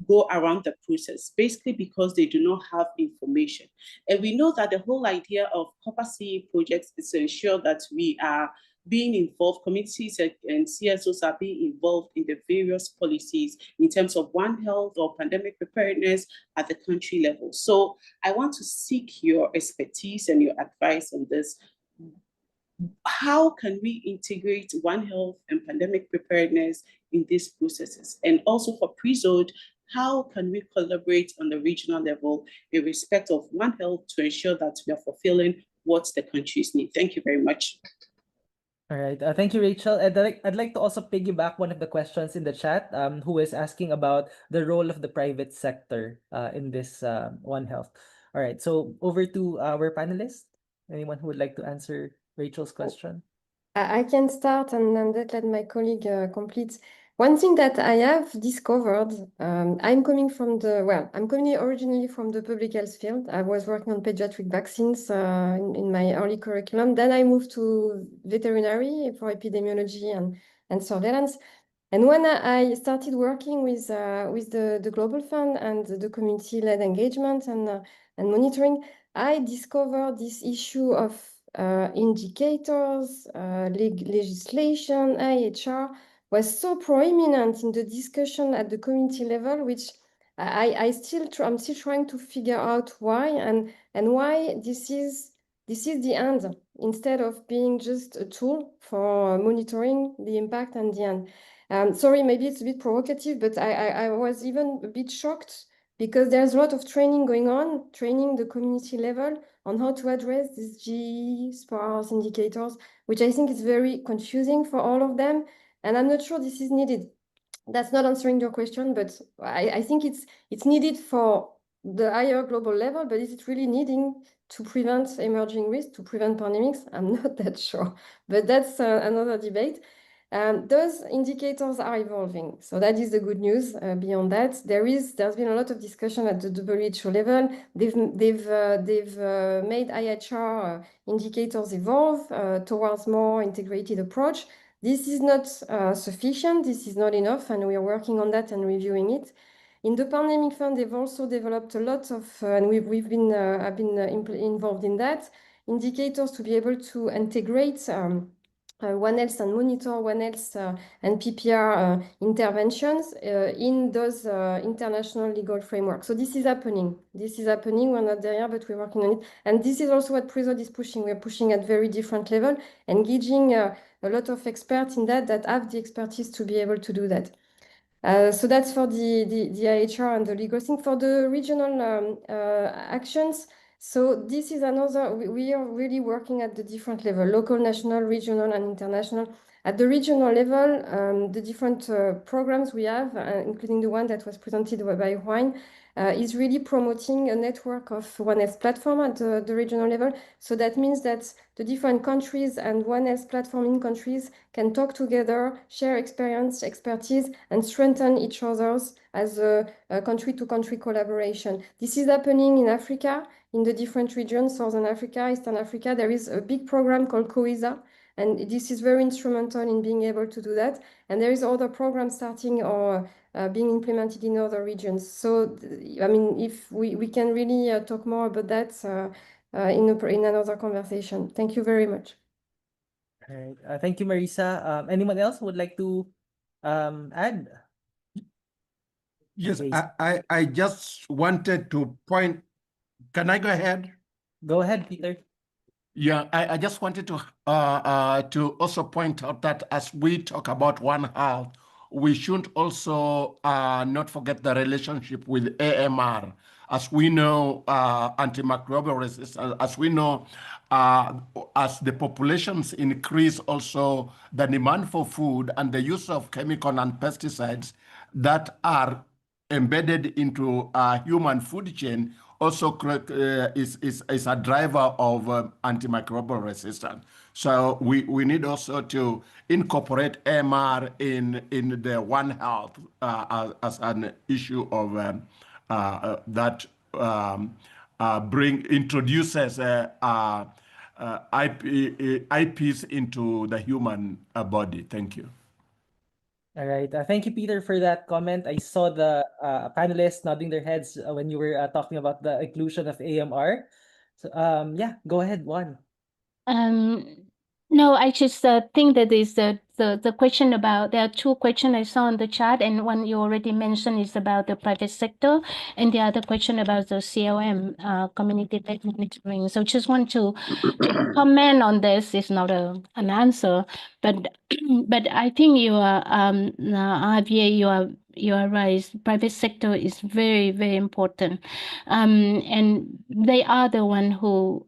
N: go around the process, basically because they do not have information. And we know that the whole idea of Copper Sea projects is to ensure that we are being involved, communities and CSOs are being involved in the various policies in terms of One Health or pandemic preparedness at the country level. So I want to seek your expertise and your advice on this. How can we integrate One Health and pandemic preparedness in these processes? And also for PRIZOD, how can we collaborate on the regional level in respect of One Health to ensure that we are fulfilling what the countries need? Thank you very much.
A: All right. Thank you, Rachel. And I'd like to also piggyback one of the questions in the chat, who is asking about the role of the private sector in this One Health. All right. So over to our panelists. Anyone who would like to answer Rachel's question?
D: I can start and then let my colleague complete. One thing that I have discovered, I'm coming originally from the public health field. I was working on pediatric vaccines in my early curriculum. Then I moved to veterinary for epidemiology and surveillance. And when I started working with the Global Fund and the community-led engagement and monitoring, I discovered this issue of indicators, legislation, IHR was so prominent in the discussion at the community level, which I'm still trying to figure out why and why this is the end instead of being just a tool for monitoring the impact and the end. Sorry, maybe it's a bit provocative, but I was even a bit shocked because there's a lot of training going on, training the community level on how to address these GE, SPARS indicators, which I think is very confusing for all of them. And I'm not sure this is needed. That's not answering your question, but I think it's needed for the higher global level, but is it really needing to prevent emerging risks, to prevent pandemics? I'm not that sure, but that's another debate. Those indicators are evolving, so that is the good news. Beyond that, there's been a lot of discussion at the WHO level. They've made IHR indicators evolve towards more integrated approach. This is not sufficient. This is not enough, and we are working on that and reviewing it. In the Pandemic Fund, they've also developed a lot of, and I've been involved in that, indicators to be able to integrate One Health and monitor One Health and PPR interventions in those international legal frameworks. So this is happening. We're not there yet, but we're working on it. And this is also what PRISOD is pushing. We're pushing at very different level, engaging a lot of experts in that have the expertise to be able to do that. So that's for the IHR and the legal thing. For the regional actions, so this is another, we are really working at the different level, local, national, regional, and international. At the regional level, the different programs we have, including the one that was presented by Juan, is really promoting a network of One Health platform at the regional level. So that means that the different countries and One Health platform in countries can talk together, share experience, expertise, and strengthen each other's as a country-to-country collaboration. This is happening in Africa, in the different regions, Southern Africa, Eastern Africa. There is a big program called COESA, and this is very instrumental in being able to do that. And there is other programs starting or being implemented in other regions. So, I mean, if we can really talk more about that in another conversation. Thank you very much.
A: All right. Thank you, Marisa. Anyone else who would like to add?
H: Yes,
A: Okay.
H: I just wanted to point. Can I go ahead?
A: Go ahead, Peter.
H: Yeah, I just wanted to also point out that as we talk about One Health, we should also not forget the relationship with AMR. As we know, antimicrobial resistance, as we know, as the populations increase, also the demand for food and the use of chemical and pesticides that are embedded into human food chain also is a driver of antimicrobial resistance. So we need also to incorporate AMR in the One Health as an issue of that introduces IPs into the human body. Thank you.
A: All right. Thank you, Peter, for that comment. I saw the panelists nodding their heads when you were talking about the inclusion of AMR. So, yeah, go ahead, Juan.
J: No, I just think that is the question about, there are two questions I saw on the chat, and one you already mentioned is about the private sector, and the other question about the COM, community-led monitoring. So just want to comment on this. It's not an answer, but I think you are, Javier, you are right. Private sector is very, very important, and they are the one who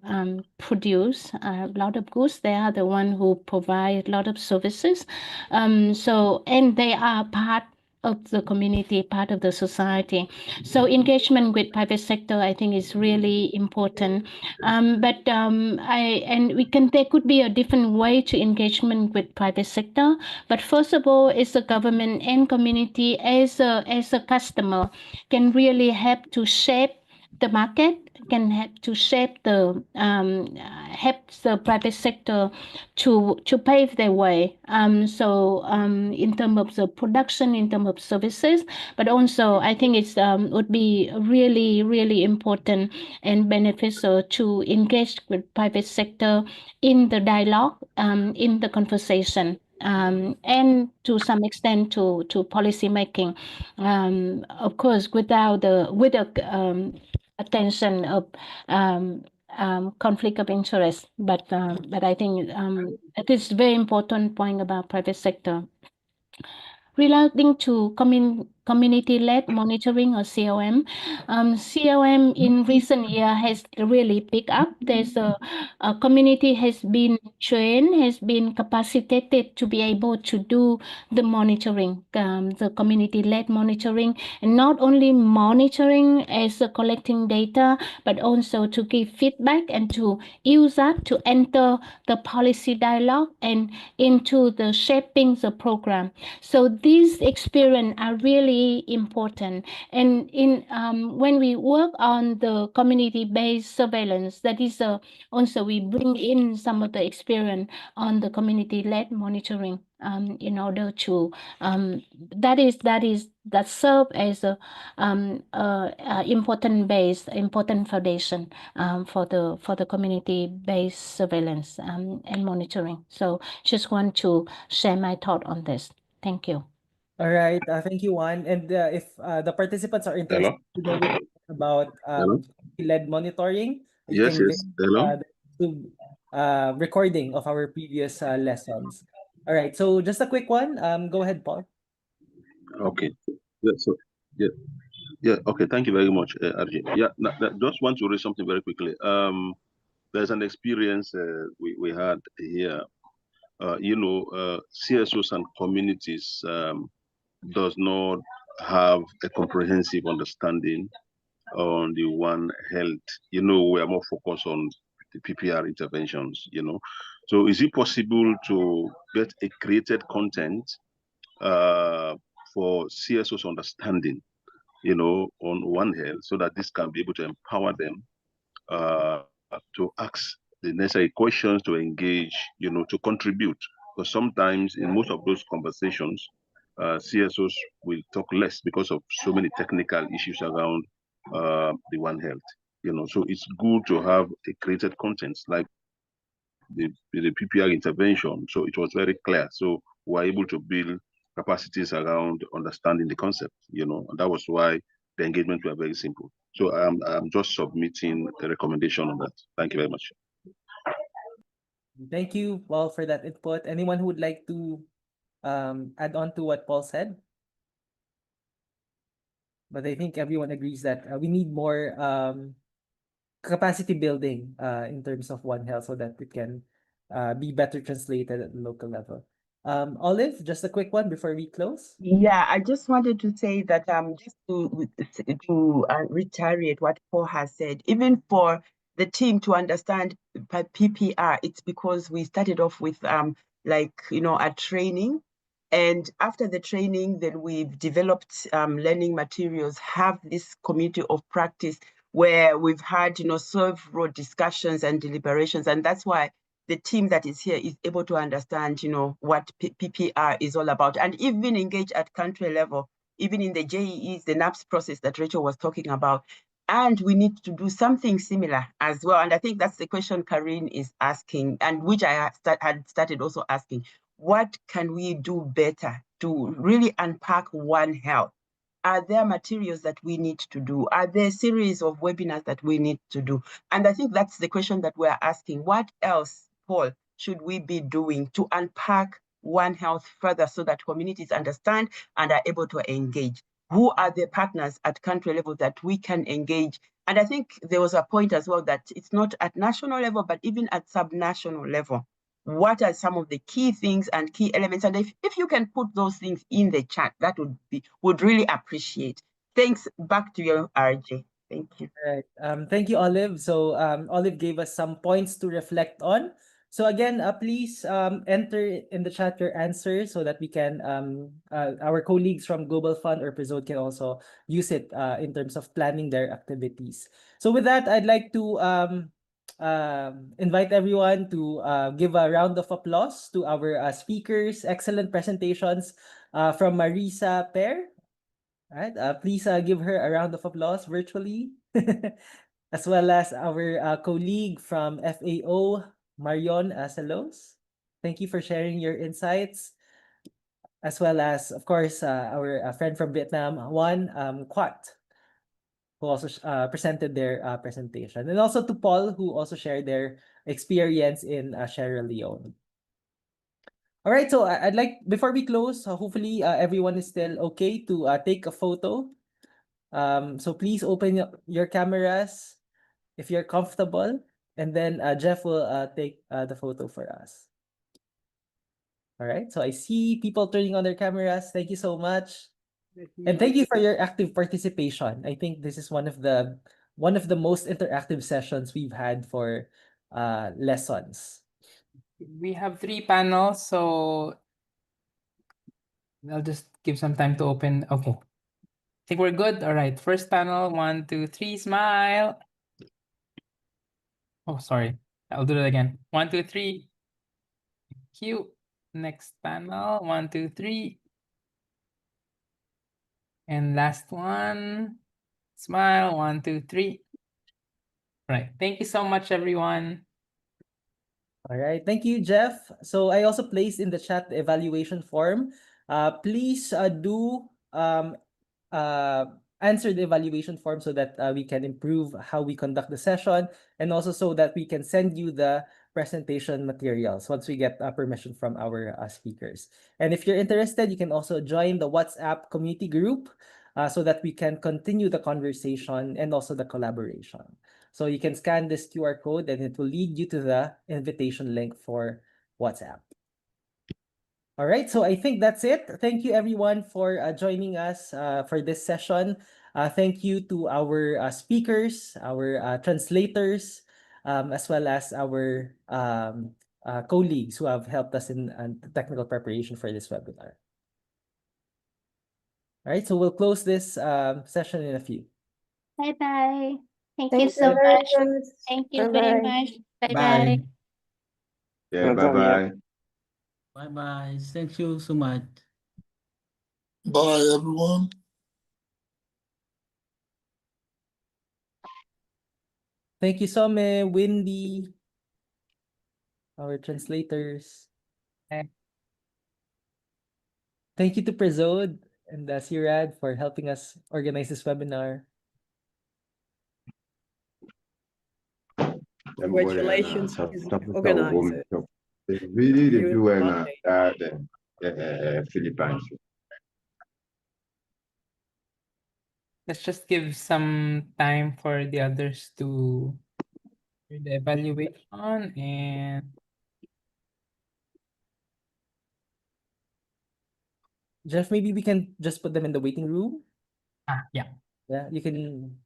J: produce a lot of goods. They are the one who provide a lot of services. So, and they are part of the community, part of the society. So engagement with private sector, I think, is really important. There could be a different way to engagement with private sector. But first of all, is the government and community as a customer can really help to shape the market, can help to shape the help the private sector to pave their way. In terms of the production, in terms of services, but also I think it's would be really, really important and beneficial to engage with private sector in the dialogue, in the conversation. And to some extent to policy making, of course, with the attention of conflict of interest. But I think it is very important point about private sector. Relating to community-led monitoring or COM, COM in recent year has really picked up. There's a community has been trained, has been capacitated to be able to do the monitoring, the community-led monitoring, and not only monitoring as collecting data, but also to give feedback and to use that to enter the policy dialogue and into the shaping the program. So these experience are really important. And in when we work on the community-based surveillance, that is also we bring in some of the experience on the community-led monitoring in order to that serve as a important base, important foundation for the community-based surveillance and monitoring. So just want to share my thought on this. Thank you.
A: All right. Thank you, Juan. And if the participants are interested to know more about led monitoring, you
K: Yes,
A: can
K: yes. Hello.
A: visit the YouTube recording of our previous lessons. All right. So just a quick one. Go ahead, Paul.
K: Okay. Yeah. So yeah. Yeah. Okay. Thank you very much, RJ. Yeah. Just want to raise something very quickly. There's an experience we had here. CSOs and communities does not have a comprehensive understanding on the One Health. We are more focused on the PPR interventions, So is it possible to get a created content for CSOs understanding, on One Health, so that this can be able to empower them to ask the necessary questions, to engage, to contribute? Because sometimes in most of those conversations, CSOs will talk less because of so many technical issues around the One Health. So it's good to have a created content like the PPR intervention. So it was very clear. So we're able to build capacities around understanding the concept, and that was why the engagement were very simple. So I'm just submitting a recommendation on that. Thank you very much.
A: Thank you, Paul, for that input. Anyone who would like to add on to what Paul said? But I think everyone agrees that we need more capacity building in terms of One Health so that it can be better translated at the local level. Olive, just a quick one before we close.
I: Yeah, I just wanted to say that just to reiterate what Paul has said, even for the team to understand PPR, it's because we started off with a training. And after the training, then we've developed learning materials, have this community of practice where we've had, several discussions and deliberations. And that's why the team that is here is able to understand, what PPR is all about, and even engage at country level, even in the JEEs, the NAPS process that Rachel was talking about. And we need to do something similar as well. And I think that's the question Karine is asking, and which I had started also asking. What can we do better to really unpack One Health? Are there materials that we need to do? Are there series of webinars that we need to do? And I think that's the question that we're asking. What else, Paul, should we be doing to unpack One Health further so that communities understand and are able to engage? Who are the partners at country level that we can engage? And I think there was a point as well that it's not at national level, but even at subnational level. what are some of the key things and key elements? And if you can put those things in the chat, that would really appreciate. Thanks. Back to you, RJ. Thank you.
A: All right. Thank you, Olive. So Olive gave us some points to reflect on. So again, please enter in the chat your answers so that we can our colleagues from Global Fund or Prezode can also use it in terms of planning their activities. So with that, I'd like to invite everyone to give a round of applause to our speakers. Excellent presentations from Marisa Per. All right, please give her a round of applause virtually, as well as our colleague from FAO, Marion Salos. Thank you for sharing your insights, as well as, of course, our friend from Vietnam, Juan Quat, who also presented their presentation. And also to Paul, who also shared their experience in Sierra Leone. All right, so I'd like, before we close, hopefully everyone is still okay to take a photo. So please open your cameras if you're comfortable, and then Jeff will take the photo for us. All right, so I see people turning on their cameras. Thank you so much. And thank you for your active participation. I think this is one of the most interactive sessions we've had for lessons.
C: We have 3 panels, so I'll just give some time to open. Okay. I think we're good. All right. First panel, 1, 2, 3, smile. Oh, sorry. I'll do it again. 1, 2, 3. Thank you. Next panel, 1, 2, 3. And last one, smile, 1, 2, 3. Right. Thank you so much, everyone.
A: All right, thank you, Jeff. So I also placed in the chat the evaluation form. Please do answer the evaluation form so that we can improve how we conduct the session, and also so that we can send you the presentation materials once we get permission from our speakers. And if you're interested, you can also join the WhatsApp community group so that we can continue the conversation and also the collaboration. So you can scan this QR code and it will lead you to the invitation link for WhatsApp. All right, so I think that's it. Thank you everyone for joining us for this session. Thank you to our speakers, our translators, as well as our colleagues who have helped us in technical preparation for this webinar. All right, so we'll close this session in a few.
J: Bye-bye. Thank you
D: Thank
J: so
D: you very
J: much.
D: much.
J: Thank you
D: Bye-bye.
J: very much. Bye-bye.
K: Yeah, bye-bye.
O: Bye-bye. Thank you so much.
P: Bye, everyone.
A: Thank you, Some, Windy, our translators. Thank you to Prezode and Sirad for helping us organize this webinar.
L: Congratulations to the organizer.
K: Really,
L: You
K: they do
L: Monday.
K: Philippines.
C: Let's just give some time for the others to do the evaluation and
A: Jeff, maybe we can just put them in the waiting room.
C: yeah.
A: Yeah, you can